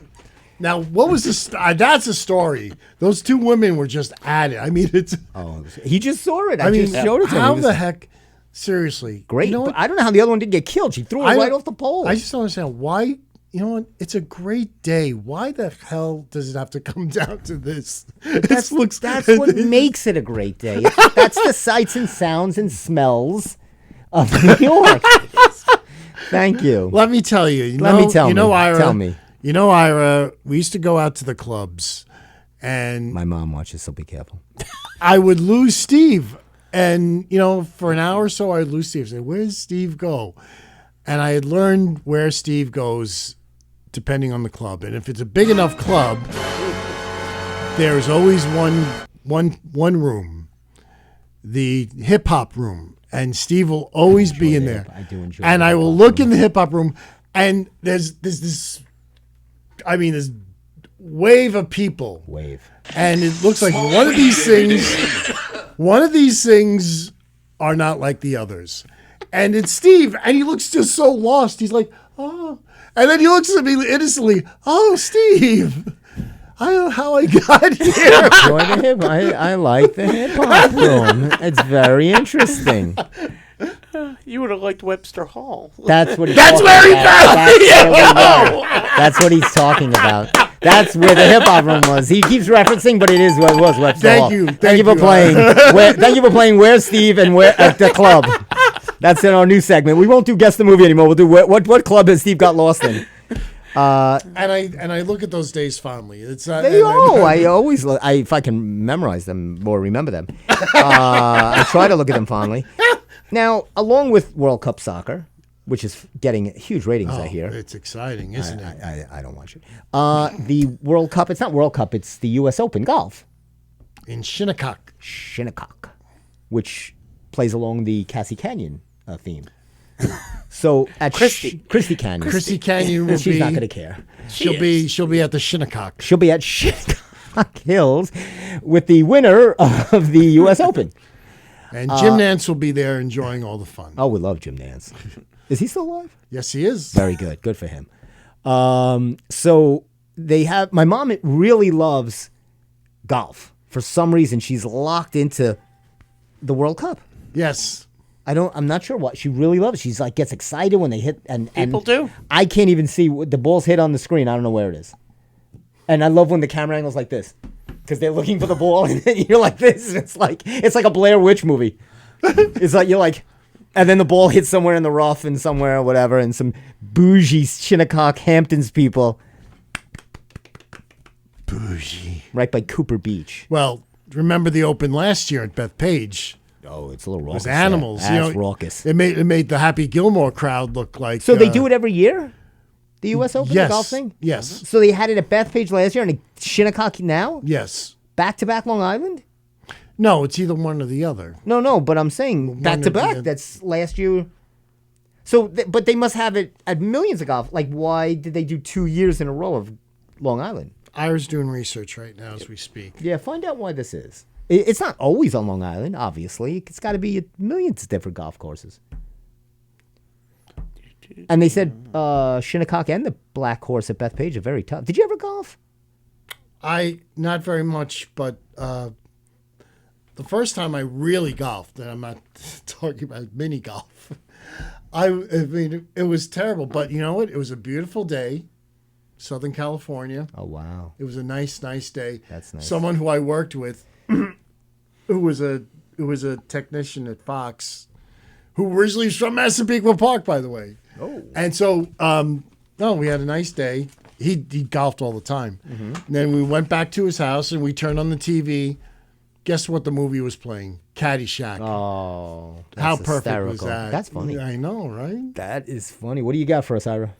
Now, what was the? That's a story. Those two women were just at it. I mean, it's. Oh, he just saw it. I mean, just showed it to him. how He was the heck? Seriously, great. You know But what? I don't know how the other one didn't get killed. She threw it right off the pole. I just don't understand why. You know what? It's a great day. Why the hell does it have to come down to this? That's what makes it a great day. That's the sights and sounds and smells of New York. Thank you. Let me tell you. You know, Ira. Tell me. You know, Ira. We used to go out to the clubs, and My mom watches, so be careful. I would lose Steve. And, for an hour or so, I'd lose Steve. Say, where's Steve go? And I had learned where Steve goes depending on the club. And if it's a big enough club, there's always one room, the hip hop room. and Steve will always be in there. I do enjoy And the I will hip-hop look in the hip hop room, and there's this. I mean, this wave of people, Wave. and it looks like one of these things are not like the others. And it's Steve, and he looks just so lost. He's like, oh. And then he looks at me innocently, oh, Steve, I don't know how I got here. Enjoy the hip. I like the hip hop room. It's very interesting. You would have liked Webster Hall. That's what. That's where he found That's what he's talking about. That's where the hip hop room was. He keeps referencing, but it is what it was. Webster Thank Hall. you. Thank you for Thank you. playing. Thank you for playing. Where's Steve and where at the club? That's in our new segment. We won't do guess the movie anymore. We'll do what club has Steve got lost in. And I look at those days fondly. It's I always look, if I can memorize them or remember them, I try to look at them fondly. Now, along with World Cup soccer, which is getting huge ratings, I hear. It's exciting, isn't it? I don't watch it. The World Cup, it's not World Cup, it's the U.S. Open golf. In Shinnecock. Shinnecock, which plays along the Cassie Canyon theme. So at Christie Canyon. Christy Canyon will She's be. not going to care. She'll be at the Shinnecock. She'll be at Shinnecock Hills with the winner of the U.S. Open. And Jim Nance will be there enjoying all the fun. Oh, we love Jim Nance. Is he still alive? Yes, he is. Very good. Good for him. So they have, my mom really loves golf. For some reason, she's locked into the World Cup. Yes. I'm not sure what. She really loves it. She's like, gets excited when they hit. And People do. I can't even see the ball's hit on the screen. I don't know where it is. And I love when the camera angle's like this. Because they're looking for the ball and then you're like this. It's like a Blair Witch movie. It's like you're like, and then the ball hits somewhere in the rough and somewhere or whatever, and some bougie Shinnecock Hamptons people. Bougie. Right by Cooper Beach. Well, remember the Open last year at Bethpage? Oh, it's a little raucous. It was animals. Yeah. That's you know, raucous. It made the Happy Gilmore crowd look like. So they do it every year? The U.S. Open, yes, the golf thing? Yes. So they had it at Bethpage last year and at Shinnecock now? Yes. Back-to-back Long Island? No, it's either one or the other. No, but I'm saying One back-to-back. or the- That's last year. So, but they must have it at millions of golf. Like, why did they do 2 years in a row of Long Island? Ira's doing research right now as we speak. Yeah, find out why this is. It's not always on Long Island, obviously. It's got to be at millions of different golf courses. And they said Shinnecock and the Black Horse at Bethpage are very tough. Did you ever golf? Not very much, but the first time I really golfed, and I'm not talking about mini golf. I mean, it was terrible, but you know what? It was a beautiful day, Southern California. Oh, wow. It was a nice day. That's nice. Someone who I worked with, who was a technician at Fox, who originally was from Massapequa Park, by the way. Oh. And so, we had a nice day. He golfed all the time. Mm-hmm. And then we went back to his house and we turned on the TV. Guess what the movie was playing? Caddyshack. Oh, that's How perfect hysterical. was that? That's funny. I know, right? That is funny. What do you got for us, Ira?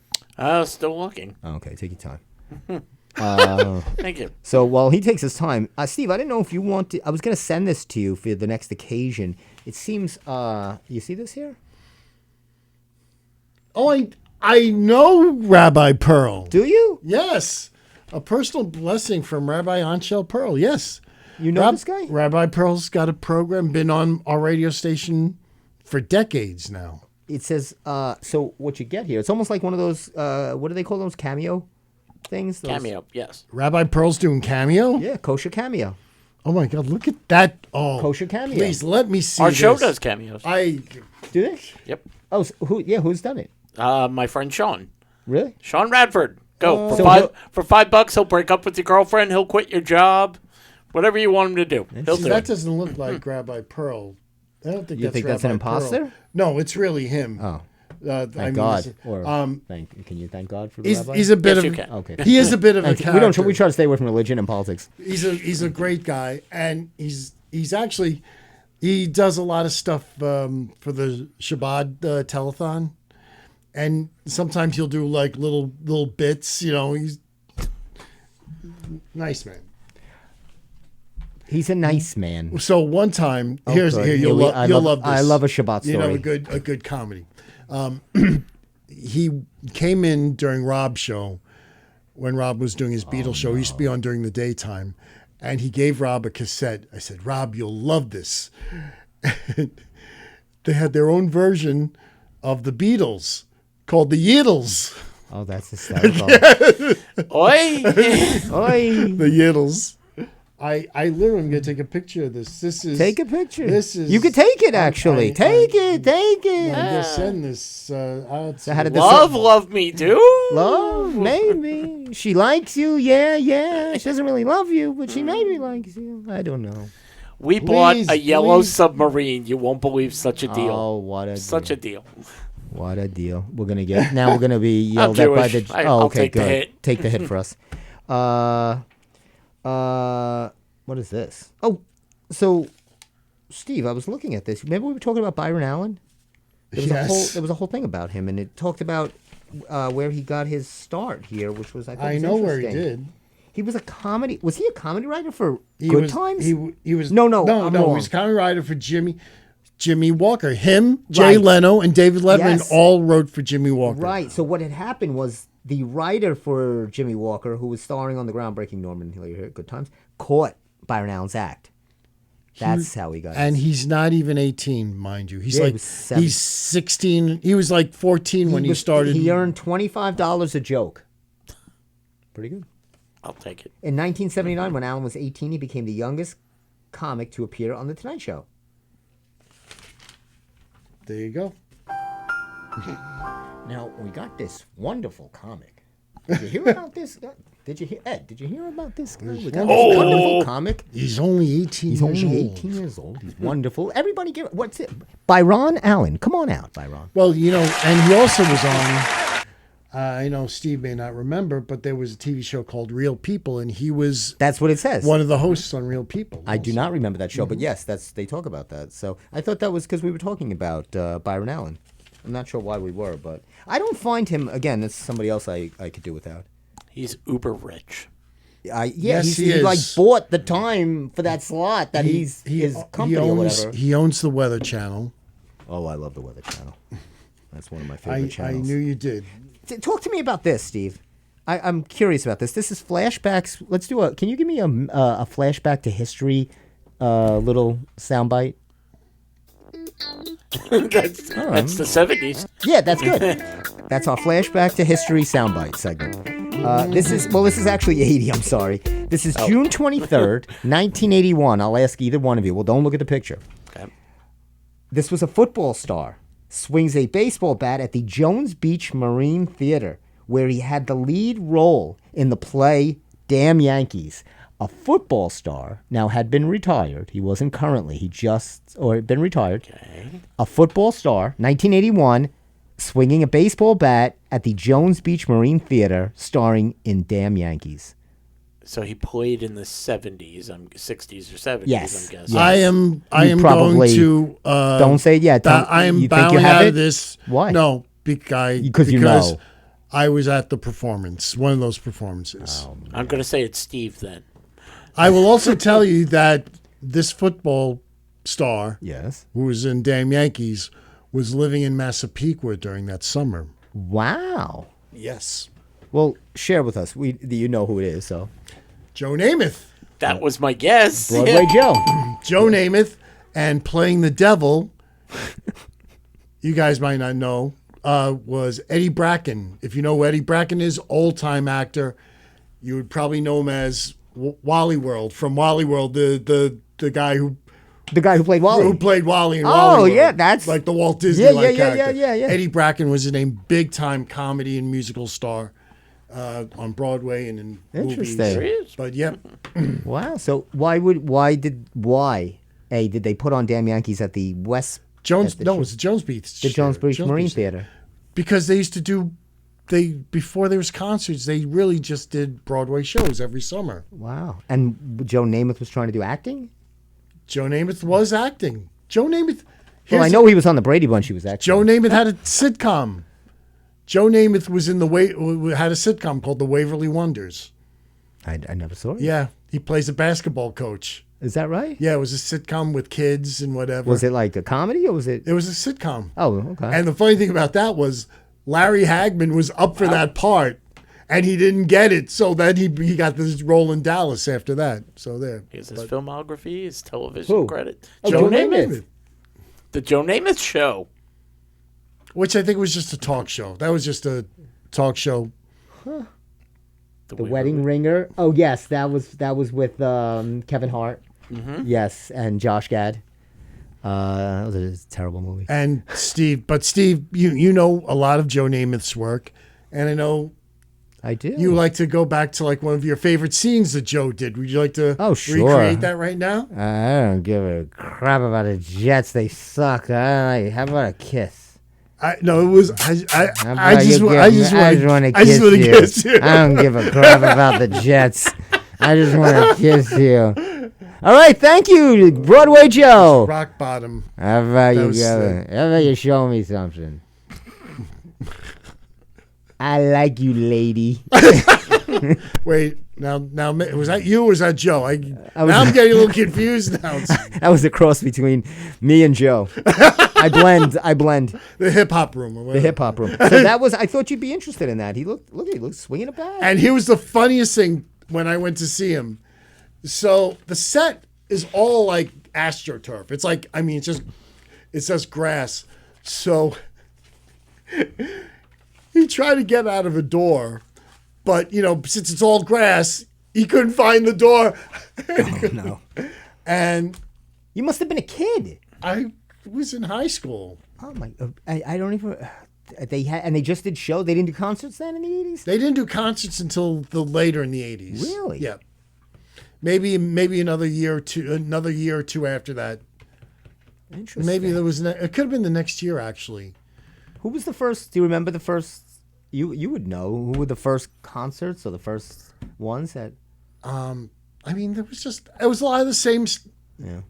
Still looking. Oh, okay, take your time. Thank you. So while he takes his time, Steve, I didn't know if you want to. I was going to send this to you for the next occasion. It seems. You see this here? Oh, I know Rabbi Pearl. Do you? Yes. A personal blessing from Rabbi Anshel Pearl. Yes. You know this guy? Rabbi Pearl's got a program, been on our radio station for decades now. It says. So what you get here? It's almost like one of those. What do they call those cameo things? Those, Cameo, yes. Rabbi Pearl's doing Cameo? Yeah, kosher cameo. Oh, my God. Look at that. Oh, Kosher Cameo. Please, let me see Our show this. does cameos. Do they? Yep. Oh, so who's done it? My friend Sean. Really? Sean Radford. Go. So For $5, he'll break up with your girlfriend. He'll quit your job. Whatever you want him to do. He'll See, do that it. doesn't look like Rabbi Pearl. I don't think You think that's an Rabbi Pearl. imposter? No, it's really him. Oh, Thank God. Can you thank God for the rabbi? He's a bit Yes, of you can. Okay. he is a bit of a character. We try to stay away from religion and politics. He's a great guy, and he's actually he does a lot of stuff for the Shabbat telethon, and sometimes he'll do like little bits. You know, he's nice man. He's a nice man. So one time, good. you'll love this. I love a Shabbat story. You know, a good comedy. He came in during Rob's show when Rob was doing his Beatles show. He used to be on during the daytime, and he gave Rob a cassette. I said, "Rob, you'll love this." They had their own version of the Beatles called the Yiddles. Oh, that's hysterical. Oi! Oi. The Yiddles. I literally am gonna take a picture of this. This is Take a picture. This is You could take it actually. Take it. I'm gonna send this out. So how did this Love me too. Love, maybe. She likes you, yeah. She doesn't really love you, but she maybe likes you. I don't know. We bought a yellow please. submarine. You won't believe such a deal. Oh, what a Such deal. a deal. What a deal. We're gonna get now we're gonna be yelled at by Jewish. the I'll okay, take the good. hit. Take the hit for us. What is this? Oh, so Steve, I was looking at this. Remember we were talking about Byron Allen? There was a whole thing about him, and it talked about where he got his start here, which was I I know where he interesting. did. He was a comedy. Was he a comedy writer for He Good was, Times? He was No, no. I'm He wrong. was a comedy writer for Jimmy Walker. Him, Jay Right. Leno, and David Letterman Yes. all wrote for Jimmy Walker. Right. So what had happened was the writer for Jimmy Walker, who was starring on the groundbreaking Norman Hill here at Good Times, caught Byron Allen's act. That's how he got And it. he's not even 18, mind you. He's Yeah, he like was 7. he's 16. He was like 14 when he started. He earned $25 a joke. Pretty good. I'll take it. In 1979, when Allen was 18, he became the youngest comic to appear on The Tonight Show. There you go. Now, we got this wonderful comic. Did you hear about this guy? Did you hear, Ed, did you hear about this guy? We got this wonderful comic. He's only 18 He's years only old. 18 years old. He's wonderful. Everybody give what's it? Byron Allen. Come on out, Byron. Well, you know, and he also was on. I know Steve may not remember, but there was a TV show called Real People, and he was That's what it says. one of the hosts on Real People. I do also. not remember that show, but yes, they talk about that. So I thought that was because we were talking about Byron Allen. I'm not sure why we were, but I don't find him, again, that's somebody else I could do without. He's uber rich. Yes, he he is. like bought the time for that slot that his company or whatever. He owns the Weather Channel. Oh, I love the Weather Channel. That's one of my favorite I channels. knew you did. Talk to me about this, Steve. I'm curious about this. This is flashbacks. Let's do can you give me a flashback to history little soundbite? That's the 70s. Yeah, that's good. That's our flashback to history soundbite segment. This is actually 80, I'm sorry. This is June 23rd, 1981. I'll ask either one of you. Well, don't look at the picture. Okay. This was a football star. Swings a baseball bat at the Jones Beach Marine Theater, where he had the lead role in the play Damn Yankees. A football star, now had been retired. He wasn't currently. He had been retired. Okay. A football star, 1981, swinging a baseball bat at the Jones Beach Marine Theater, starring in Damn Yankees. So he played in the 70s, 60s or 70s, Yes. I'm guessing. Yes. I am probably going to. Don't say it yet. I am You think you bowing have out it? of this. Why? No, because you know. I was at the performance, one of those performances. I'm going to say it's Steve then. I will also tell you that this football star, Yes. who was in Damn Yankees, was living in Massapequa during that summer. Wow. Yes. Well, share with us. You know who it is, so. Joe Namath. That was my guess. Broadway Joe. Joe Namath, and playing the devil, you guys might not know, was Eddie Bracken. If you know who Eddie Bracken is, old-time actor, you would probably know him as Wally World, from Wally World, the guy who played Wally. who played Wally in Oh, Wally World. yeah, that's- like the Walt Disney Yeah. character. Yeah. Eddie Bracken was his name, big-time comedy and musical star on Broadway and in Interesting. There he movies. is. But yeah, Wow. So why did they put on Damn Yankees at the West Jones. at the No, sh- it was the Jones Beach. the Jones Beach Marine Theater? Because they used to do. Before there was concerts, they really just did Broadway shows every summer. Wow. And Joe Namath was trying to do acting? Joe Namath was acting. Joe Namath. Well, I know he was on the Brady Bunch. He was acting. Joe Namath had a sitcom. Joe Namath was in had a sitcom called The Waverly Wonders. I never saw it. Yeah, he plays a basketball coach. Is that right? Yeah, it was a sitcom with kids and whatever. Was it like a comedy or was it? It was a sitcom. Oh, okay. And the funny thing about that was Larry Hagman was up for that part, and he didn't get it. So then he got this role in Dallas after that. So there. Here's his filmography, his television Who? credit. Oh, Joe Joe Namath. Namath. The Joe Namath Show. Which I think was just a talk show. That was just a talk show. The Wedding Ringer. Oh yes, that was with Kevin Hart. Mm-hmm. Yes, and Josh Gad. That was a terrible movie. And Steve, you know a lot of Joe Namath's work, and I know I do. you like to go back to like one of your favorite scenes that Joe did. Would you like to recreate that right now? I don't give a crap about the Jets. They suck. How about a kiss? No, it was. I just want to kiss you. you. I don't give a crap about the Jets. I just want to kiss you. All right, thank you, Broadway Joe. Rock bottom. How about you show me something? I like you, lady. Wait, now, was that you or was that Joe? I'm getting a little confused now. That was a cross between me and Joe. I blend. The hip hop room or whatever. The hip hop room. So that was. I thought you'd be interested in that. He looked swinging a bat. And here was the funniest thing when I went to see him. So the set is all like AstroTurf. It's like, I mean, it's just grass. So he tried to get out of a door, but since it's all grass, he couldn't find the door. Oh no! And you must have been a kid. I was in high school. Oh my! I don't even. They just did show. They didn't do concerts then in the 80s. They didn't do concerts until later in the 80s. Really? Yeah. Maybe another year or two after that. Interesting. Maybe there was. It could have been the next year actually. Who was the first? Do you remember the first? You would know who were the first concerts or the first ones that. I mean, it was a lot of the same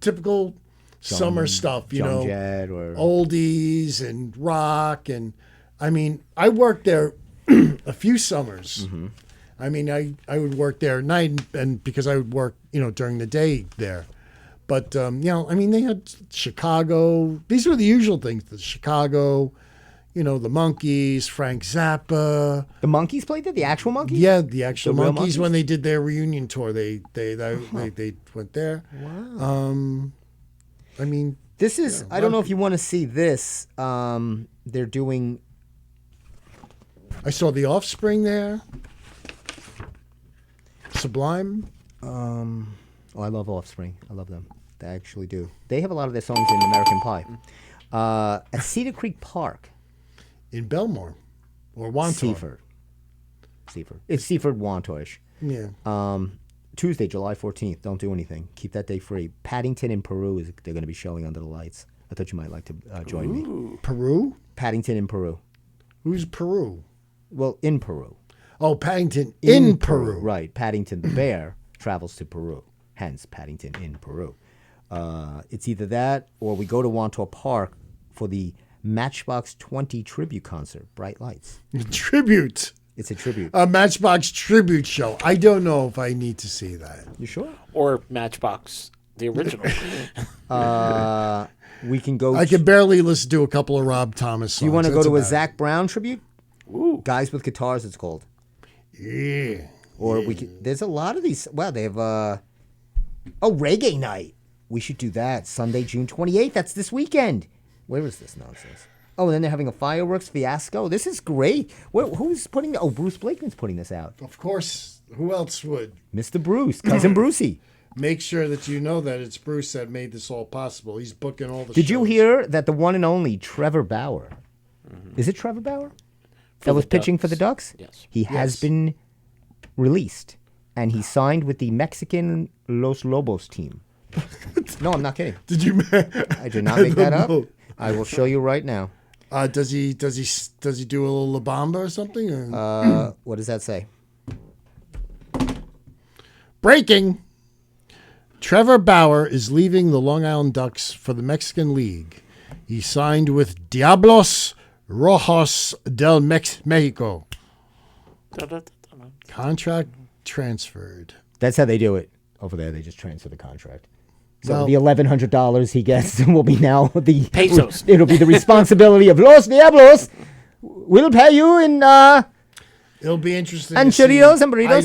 typical summer stuff, John Jett or oldies and rock, and I mean, I worked there a few summers. Mm-hmm. I mean, I would work there at night, and because I would work, during the day there. But I mean, they had Chicago. These were the usual things: the Chicago, the Monkees, Frank Zappa. The Monkees played there. The actual Monkees. Yeah, the actual real Monkees when they did their reunion tour, they went there. Wow. I mean, this is. I don't know if you want to see this. They're doing. I saw the Offspring there. Sublime. Oh, I love Offspring. I love them. They actually do. They have a lot of their songs in American Pie. At Cedar Creek Park. In Belmore. Or Wantor. Seaford. It's Seaford Wantorish. Yeah. Tuesday, July 14th. Don't do anything. Keep that day free. Paddington in Peru they're going to be showing under the lights. I thought you might like to join me. Peru? Paddington in Peru. Who's Peru? Well, in Peru. Oh, Paddington in Peru. Right. Paddington the bear travels to Peru. Hence, Paddington in Peru. It's either that or we go to Wantor Park for the Matchbox 20 tribute concert, Bright Lights. Tribute. It's a tribute. A Matchbox tribute show. I don't know if I need to see that. You sure? Or Matchbox, the original. We can go. I can barely listen to a couple of Rob Thomas songs. Do you want to go That's to a about Zach Brown tribute? Ooh. Guys with Guitars, it's called. Yeah. Or we can, there's a lot of these. Wow, they have Reggae Night. We should do that. Sunday, June 28th. That's this weekend. Where is this nonsense? Oh, and then they're having a fireworks fiasco. This is great. Who's putting? Oh, Bruce Blakeman's putting this out. Of course. Who else would? Mr. Bruce, cousin Brucey. Make sure that you know that it's Bruce that made this all possible. He's booking all the Did you shows. hear that the one and only Trevor Bauer? Mm-hmm. Is it Trevor Bauer? That was pitching for the Ducks? Yes. He has been released, and he signed with the Mexican Los Lobos team. No, I'm not kidding. Did you? I did not make that up. I will show you right now. Does he do a little La Bamba or something? Or? What does that say? Breaking. Trevor Bauer is leaving the Long Island Ducks for the Mexican League. He signed with Diablos Rojos del Mexico. Contract transferred. That's how they do it over there. They just transfer the contract. So Well- the $1,100 he gets will be now the Pesos. It'll be the responsibility of Los Diablos. We'll pay you in. It'll be interesting. And to see. Cheerios and burritos?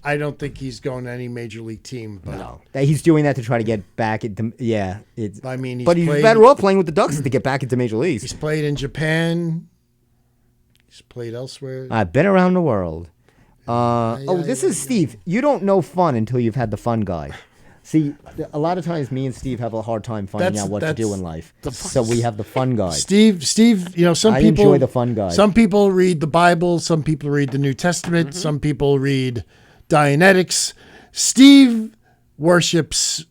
I don't think he's going to any major league team. But No, he's doing that to try to get back into. Yeah, it's. I mean, but he's better off playing with the Ducks to get back into major leagues. He's played in Japan. He's played elsewhere. I've been around the world. This is Steve. You don't know fun until you've had the fun guy. See, a lot of times me and Steve have a hard time finding out what to do in life. So we have the fun guy. Steve, some I people enjoy the fun guy. Some people read the Bible, some people read the New Testament, some people read Dianetics. Steve worships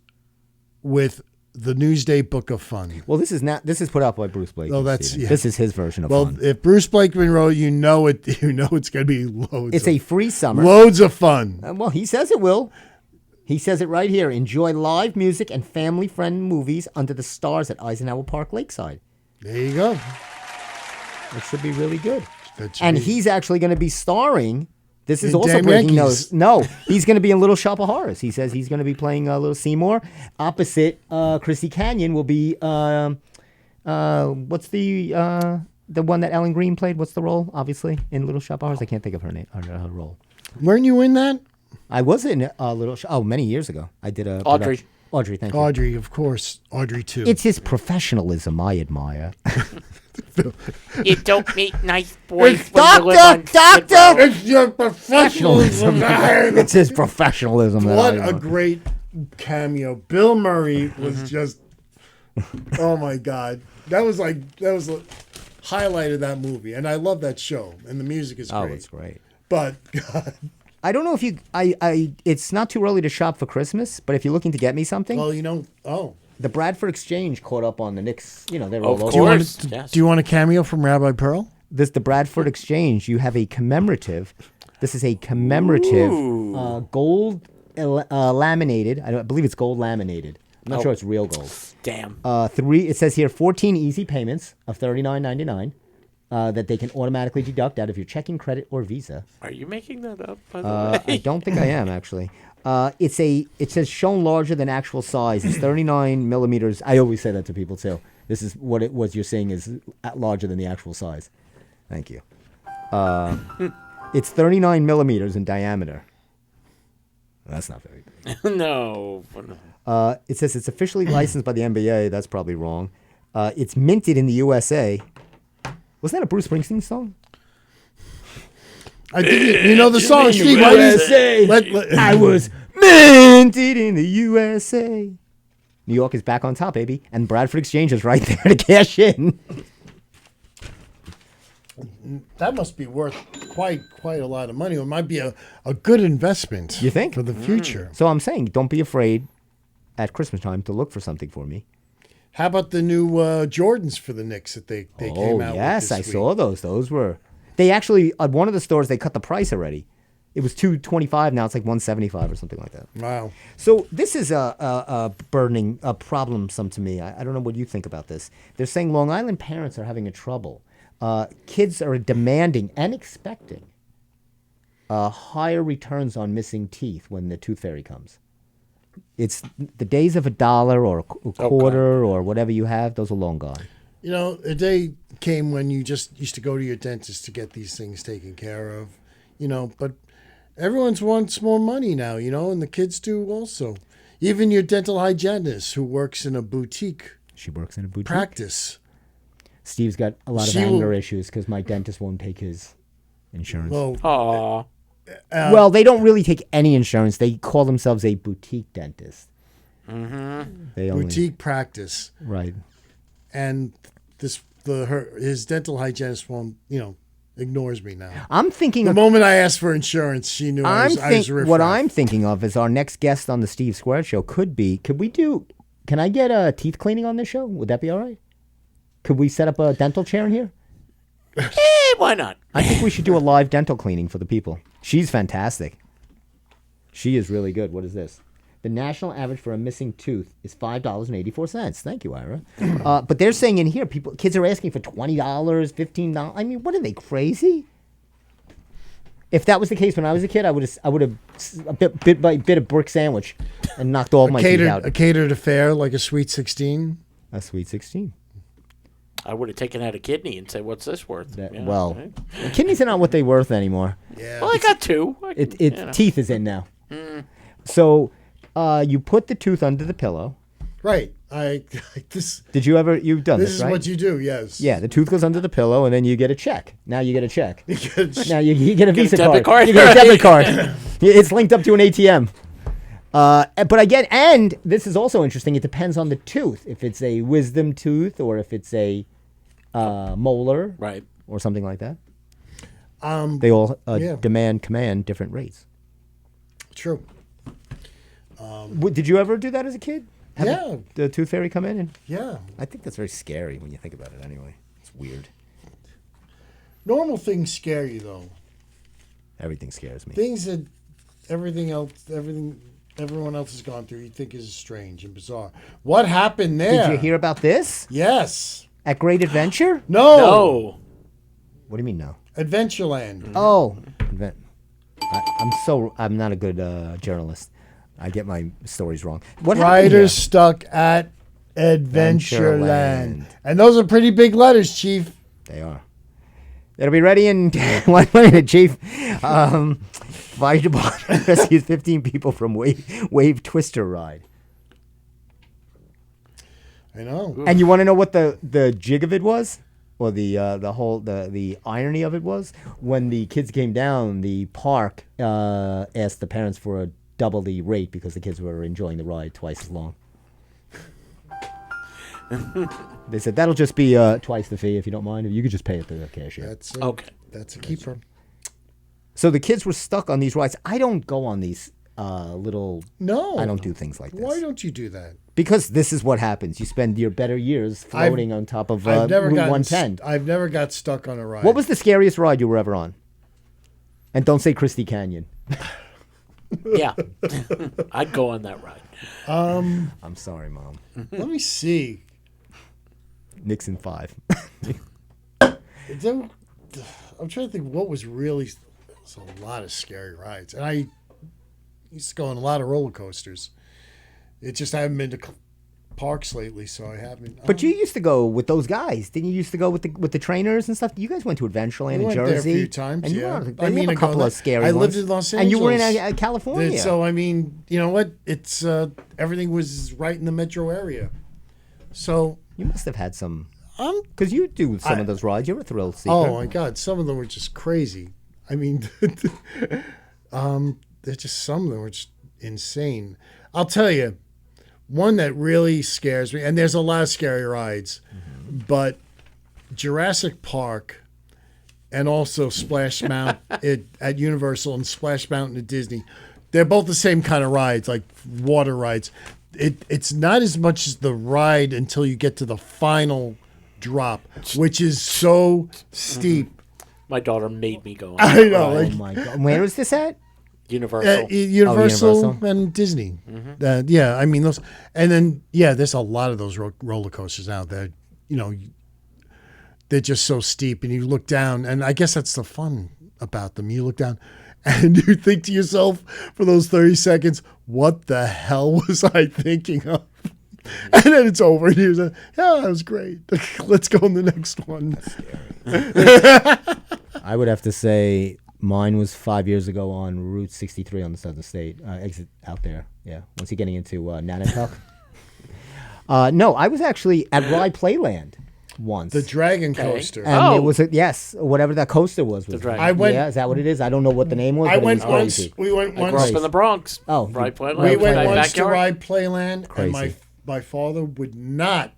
with the Newsday Book of Fun. Well, this is put out by Bruce Blake. Oh, that's- Steven. yeah. This is his version of Well, fun. if Bruce Blakeman wrote, you know it's going to be loads. It's a free summer. loads of fun. Well, he says it will. He says it right here. Enjoy live music and family-friendly movies under the stars at Eisenhower Park Lakeside. There you go. It should be really good. That's And me. he's actually going to be starring. This is In also Damn breaking Yankees. news. No, he's going to be in Little Shop of Horrors. He says he's going to be playing Little Seymour. Opposite Chrissy Canyon will be what's the one that Ellen Green played? What's the role? Obviously in Little Shop of Horrors. I can't think of her name. Her role. Weren't you in that? I was in many years ago. I did a Audrey. Audrey, thank you. Audrey, of course. Audrey, too. It's his professionalism I admire. You don't meet nice boys when you live on Doctor! Skid Row. It's your professionalism. It's his professionalism. that What I a admire. great cameo. Bill Murray was just, oh my God. That was the highlight of that movie. And I love that show. And the music is great. Oh, it's great. But, God, I don't know if you. It's not too early to shop for Christmas, but if you're looking to get me something, well, the Bradford Exchange caught up on the Knicks. You know, they're all Of over. course. Yes. do you want a cameo from Rabbi Pearl? The Bradford Exchange. You have a commemorative. This is a commemorative gold laminated. I believe it's gold laminated. I'm not sure it's real gold. Damn. It says here 14 easy payments of $39.99 that they can automatically deduct out of your checking, credit, or Visa. Are you making that up, by the I way? don't think I am actually. It says shown larger than actual size. It's 39 millimeters. I always say that to people too. This is what you're saying is larger than the actual size. Thank you. It's 39 millimeters in diameter. That's not very big. No. It says it's officially licensed by the NBA. That's probably wrong. It's minted in the USA. Wasn't that a Bruce Springsteen song? I think you know the song, Steve. Why do you- I was minted in the USA. New York is back on top, baby. And Bradford Exchange is right there to cash in. That must be worth quite a lot of money. It might be a good investment. You think? For the future. So I'm saying, don't be afraid at Christmas time to look for something for me. How about the new Jordans for the Knicks that they came out with Yes, this I week? saw those. Those were. They actually, at one of the stores, they cut the price already. It was $225, now it's like $175 or something like that. Wow. So this is a burdening, a problem some to me. I don't know what you think about this. They're saying Long Island parents are having a trouble. Kids are demanding and expecting higher returns on missing teeth when the tooth fairy comes. It's the days of $1 or a quarter or whatever you have, those are long gone. You know, a day came when you just used to go to your dentist to get these things taken care of, you know, but everyone wants more money now, you know, and the kids do also. Even your dental hygienist who works in a boutique She works in a boutique. practice. Steve's got a lot of She anger will- issues because my dentist won't take his insurance. Well, Aw. Well, they don't really take any insurance. They call themselves a boutique dentist. They only, boutique practice. right. And his dental hygienist won't, you know, ignores me now. I'm thinking The of moment I asked for insurance, she knew I was riffraff. what I'm thinking of is our next guest on the Steve Square show can I get a teeth cleaning on this show? Would that be all right? Could we set up a dental chair in here? Why not? I think we should do a live dental cleaning for the people. She's fantastic. She is really good. What is this? The national average for a missing tooth is $5.84. Thank you, Ira. But they're saying in here, kids are asking for $20, $15. I mean, what are they, crazy? If that was the case when I was a kid, I would have a bit by bit of brick sandwich and knocked all my teeth out. A catered affair like a Sweet 16. A Sweet 16. I would have taken out a kidney and said, "What's this worth?" Well, kidneys are not what they worth anymore. Yeah. Well, I got two. Teeth is in now. So you put the tooth under the pillow. Right. Did you ever? You've done this, This is right? what you do. Yes. Yeah, the tooth goes under the pillow, and then you get a check. Now you get a check. Now you get a Visa debit card. card. You get a debit card. It's linked up to an ATM. But again, and this is also interesting. It depends on the tooth. If it's a wisdom tooth, or if it's a molar, Right. or something like that. They all command different rates. True. Did you ever do that as a kid? Yeah. The tooth fairy come in? Yeah. I think that's very scary when you think about it anyway. It's weird. Normal things scare you though. Everything scares me. Things that everyone else has gone through, you think is strange and bizarre. What happened there? Did you hear about this? Yes. At Great Adventure? No. No. What do you mean no? Adventureland. Oh. I'm not a good journalist. I get my stories wrong. What happened Riders here? stuck at Adventureland. Adventureland. And those are pretty big letters, Chief. They are. It'll be ready in 1 minute, Chief. Fire department rescues 15 people from wave twister ride. I know. And you want to know what the jig of it was, or the irony of it was? When the kids came down, the park asked the parents for a double the rate because the kids were enjoying the ride twice as long. They said that'll just be twice the fee if you don't mind. If you could just pay it to the cashier. That's Okay. That's a keeper. So the kids were stuck on these rides. I don't go on these little. No. I don't do things like this. Why don't you do that? Because this is what happens. You spend your better years floating on top of Route 110. I've never got stuck on a ride. What was the scariest ride you were ever on? And don't say Christie Canyon. Yeah. I'd go on that ride. I'm sorry, Mom. Let me see. Nixon 5. I'm trying to think what was really. There was a lot of scary rides, and I used to go on a lot of roller coasters. It just I haven't been to parks lately, so I haven't. But you used to go with those guys, didn't you? Used to go with the trainers and stuff. You guys went to Adventureland in went Jersey there a few times. and you Yeah, were, I mean, a couple of scary I ones. lived in Los Angeles, and you were in California. So I mean, you know what? It's everything was right in the metro area. So you must have had some, I'm. because you do some of those rides. You're a thrill seeker. Oh my God! Some of them were just crazy. I mean, they're just some of them were just insane. I'll tell you, one that really scares me, and there's a lot of scary rides, but Jurassic Park and also Splash Mountain at Universal and Splash Mountain at Disney, they're both the same kind of rides, like water rides. It's not as much as the ride until you get to the final drop, which is so steep. My daughter made me go on I that know. ride. Like, Oh my God! Where is this at? Universal. Universal, Universal. and Disney. Yeah, I mean those, and then there's a lot of those roller coasters out there. You know, they're just so steep, and you look down, and I guess that's the fun about them. You look down, and you think to yourself for those 30 seconds, "What the hell was I thinking of?" And then it's over, and you're like, "Yeah, that was great. Let's go on the next one." I would have to say mine was 5 years ago on Route 63 on the Southern State exit out there. Yeah, once you're getting into Nantucket. No, I was actually at Rye Playland once. The Dragon Coaster. And it was whatever that coaster was. The Dragon. I went. Yeah, is that what it is? I don't know what the name was. I but went it was once. crazy. We went I grew once. up in the Bronx. Oh, Right, Playland. We went my once to backyard. Ride Playland, Crazy. and my father would not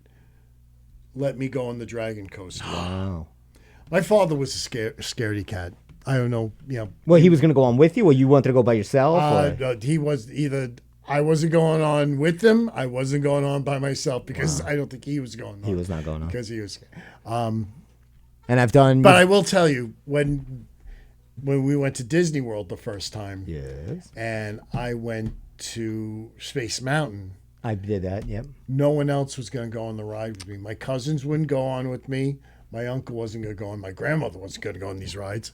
let me go on the Dragon Coaster. Wow. My father was a scaredy cat. I don't know. Well, he was going to go on with you, or you wanted to go by yourself? or? He was either. I wasn't going on with him. I wasn't going on by myself because I don't think he was going on. He was not going on. because he was. And I've done. But I will tell you when we went to Disney World the first time, Yes. and I went to Space Mountain. I did that, yep. No one else was going to go on the ride with me. My cousins wouldn't go on with me. My uncle wasn't going to go on. My grandmother wasn't going to go on these rides.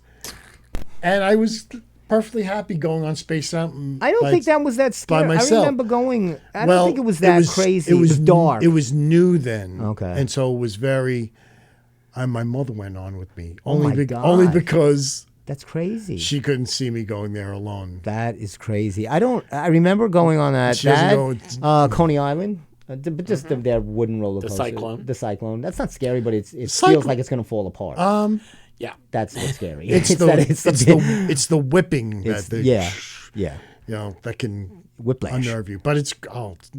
and I was perfectly happy going on Space Mountain. I don't think that was that scary. I myself. remember going. I don't think it was that crazy. It was dark. It was new then. Okay. And so it was very. My mother went on with me. my God. Only because That's crazy. she couldn't see me going there alone. That is crazy. I remember going on that. She doesn't Coney Island. But just their wooden roller coaster. Cyclone. The Cyclone. That's not scary, but it feels Cyclone. like it's going to fall apart. Yeah. That's what's scary. It's the whipping yeah. that can Whiplash. unnerve you. But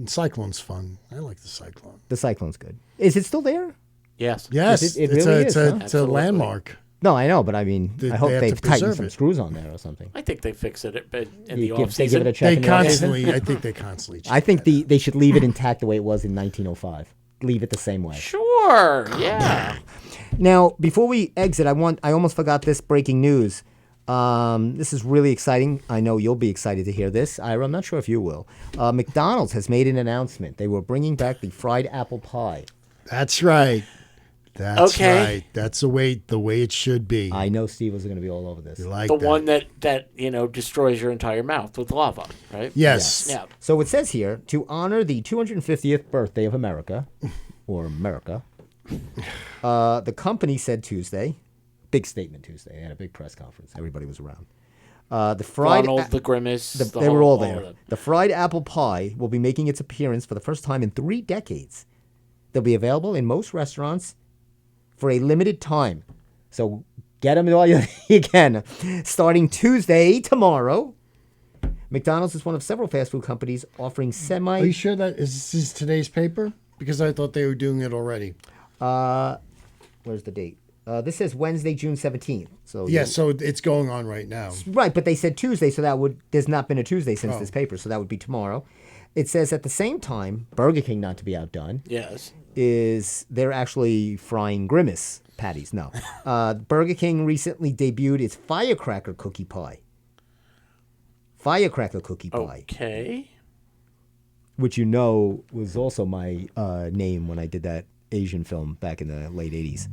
Cyclone's fun. I like the Cyclone. The Cyclone's good. Is it still there? Yes. Yes, It really is, huh? It's a Absolutely. landmark. No, I know, but I mean, I hope they have they've to tightened preserve some it. screws on there or something. I think they fix it in They the give off it season. a check. I think they constantly check I think they should leave it intact the way it was in 1905. Leave it the same way. Sure. Yeah. Now, before we exit, I almost forgot this breaking news. This is really exciting. I know you'll be excited to hear this. Ira, I'm not sure if you will. McDonald's has made an announcement. They were bringing back the fried apple pie. That's right. That's Okay. right. That's the way it should be. I know Steve was going to be all over this. You like The that. one that destroys your entire mouth with lava, right? Yes. Yeah. So it says here, to honor the 250th birthday of America, or America, the company said Tuesday, big statement Tuesday, they had a big press conference. Everybody was around. The fried Ronald, the Grimace. they were all there. The fried apple pie will be making its appearance for the first time in 3 decades. They'll be available in most restaurants for a limited time. So get them all you can. Starting Tuesday, tomorrow, McDonald's is one of several fast food companies offering Are you sure that this is today's paper? Because I thought they were doing it already. Where's the date? This says Wednesday, June 17th. So Yeah, so it's going on right now. right, but they said Tuesday, so there's not been a Tuesday since this paper, so that would be tomorrow. It says at the same time, Burger King, not to be outdone, Yes. is they're actually frying Grimace patties. No. Burger King recently debuted its firecracker cookie pie. Firecracker cookie pie, Okay. which you know was also my name when I did that Asian film back in the late 80s.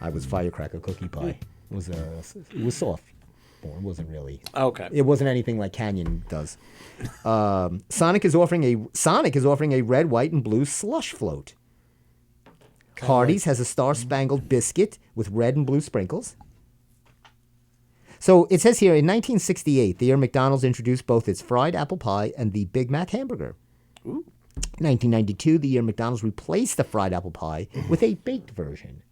I was firecracker cookie pie. It was soft. Well, it wasn't really. Okay. It wasn't anything like Canyon does. Sonic is offering a red, white, and blue slush float. Hardee's has a star-spangled biscuit with red and blue sprinkles. So it says here, in 1968, the year McDonald's introduced both its fried apple pie and the Big Mac hamburger. Ooh. 1992, the year McDonald's replaced the fried apple pie with a baked version.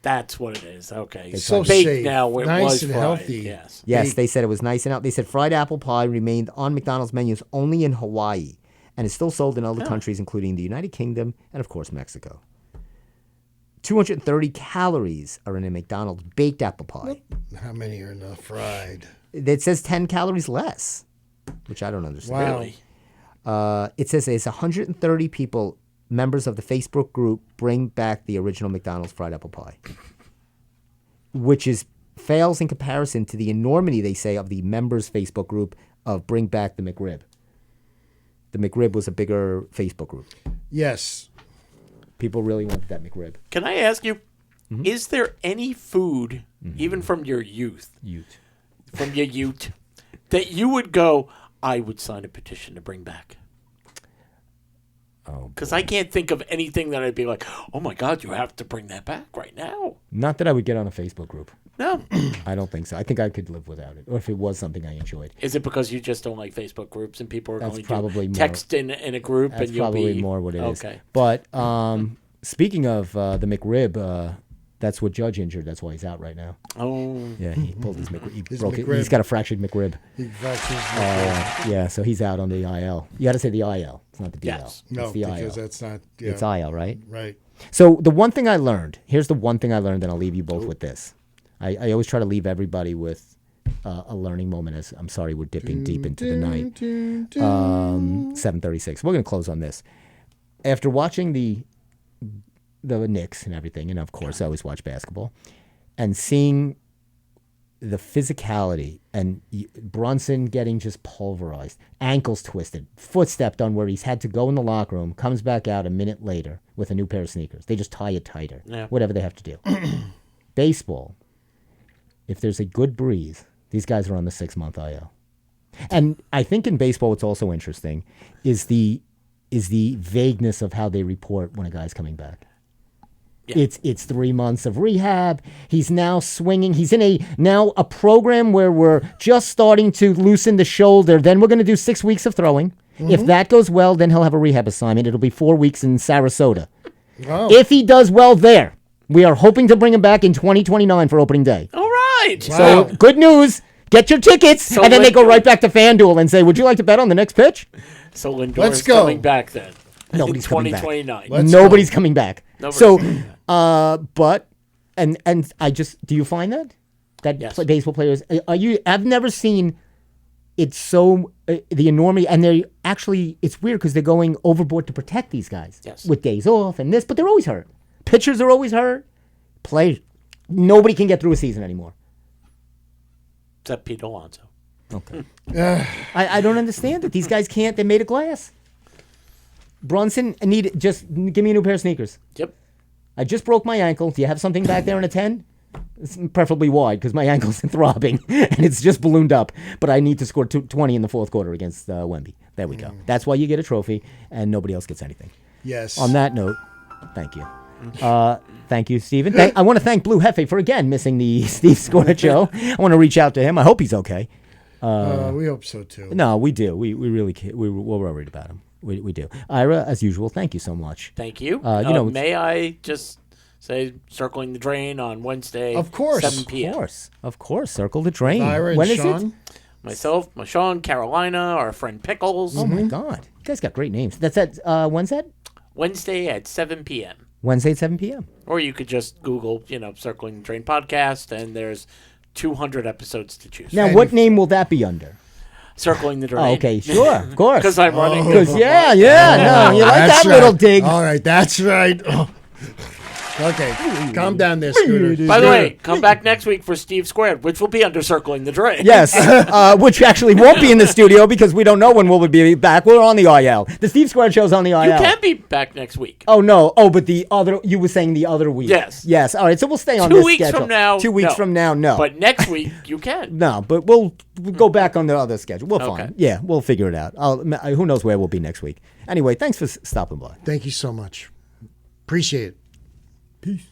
That's what it is. Okay. So baked safe, now where nice it was and fried. healthy. Yes. Yes, Baked. they said it was nice and out. They said fried apple pie remained on McDonald's menus only in Hawaii and is still sold in other countries, including the United Kingdom and, of course, Mexico. 230 calories are in a McDonald's baked apple pie. How many are in the fried? It says 10 calories less, which I don't understand. Wow. Really? It says it's 130 people, members of the Facebook group, bring back the original McDonald's fried apple pie, which fails in comparison to the enormity, they say, of the members' Facebook group of Bring Back the McRib. The McRib was a bigger Facebook group. Yes. People really wanted that McRib. Can I ask you, is there any food, even from your youth, that you would go, I would sign a petition to bring back? Oh, Because I can't think of anything that I'd be like, oh my God, you have to bring that back right now. not that I would get on a Facebook group. No. I don't think so. I think I could live without it, or if it was something I enjoyed. Is it because you just don't like Facebook groups and people are That's going probably to more. text in a group That's and you'll probably be more what it is. Okay. But speaking of the McRib, that's what Judge injured. That's why he's out right now. Oh. Yeah, he pulled his McRib. He His broke it. McRib. He's got a fractured McRib. Yeah, so he's out on the IL. You got to say the IL. It's not the DL. Yes. No, it's the because IL. that's not. Yeah, It's IL, right? right. So the one thing I learned, here's the one thing I learned, and I'll leave you both with this. I always try to leave everybody with a learning moment. As I'm sorry, we're dipping deep into the night. 7:36. We're gonna close on this. After watching the Knicks and everything, and of course I always watch basketball, and seeing the physicality and Brunson getting just pulverized, ankles twisted, foot stepped on where he's had to go in the locker room, comes back out a minute later with a new pair of sneakers. They just tie it tighter, Yeah. whatever they have to do. Baseball, if there's a good breeze, These guys are on the 6-month IL. And I think in baseball, what's also interesting is the vagueness of how they report when a guy's coming back. Yeah. It's 3 months of rehab. He's now swinging. He's in a program where we're just starting to loosen the shoulder. Then we're going to do 6 weeks of throwing. Mm-hmm. If that goes well, then he'll have a rehab assignment. It'll be 4 weeks in Sarasota. Oh. If he does well there, we are hoping to bring him back in 2029 for opening day. All right. Wow. So good news. Get your tickets, and then they go right back to FanDuel and say, would you like to bet on the next pitch? So Lindor's coming back then. Nobody's coming back. 2029. Nobody's coming back. But I just, do you find that yes. Baseball players, I've never seen it so, the enormity, and it's weird because they're going overboard to protect these guys with days off and this, but they're always hurt. Pitchers are always hurt. Players, nobody can get through a season anymore. Except Pete Alonso. Okay. I don't understand it. These guys can't. They're made of glass. Brunson, just give me a new pair of sneakers. Yep. I just broke my ankle. Do you have something back there in a 10? It's preferably wide because my ankle's throbbing and it's just ballooned up. But I need to score 20 in the fourth quarter against Wemby. There we go. That's why you get a trophy and nobody else gets anything. Yes. On that note, thank you. Thank you, Stephen. I want to thank Blue Hefe for again missing the Steve Scorch show. I want to reach out to him. I hope he's okay. We hope so too. No, we do. We really can't. We're worried about him. We do. Ira, as usual, thank you so much. Thank you. May I just say Circling the Drain on Wednesday? Of course. 7 p.m. Of course. Circle the Drain. Ira and when Sean? is it? Myself, Sean, Carolina, our friend Pickles. Oh my God, you guys got great names. That's at when's that? Wednesday at 7 p.m. Wednesday at 7 p.m. Or you could just Google, Circling the Drain podcast, and there's 200 episodes to choose. Now, what name will that be under? Circling the Drain. Oh, okay, sure, of course. Because I'm running. Because no, you like that little dig. All right, that's right. Okay, calm down there, Scooter. By the way, come back next week for Steve Squared, which will be under Circling the Drain. Yes, which actually won't be in the studio because we don't know when we'll be back. We're on the IL. The Steve Squared show's on the IL. You can be back next week. Oh, no. Oh, but you were saying the other week. Yes. Yes. All right, so we'll stay on 2 this weeks schedule. from now. 2 weeks from now, no. But next week, you can. No, but we'll go back on the other schedule. We'll Okay. find. Yeah, we'll figure it out. Who knows where we'll be next week. Anyway, thanks for stopping by. Thank you so much. Appreciate it. Peace.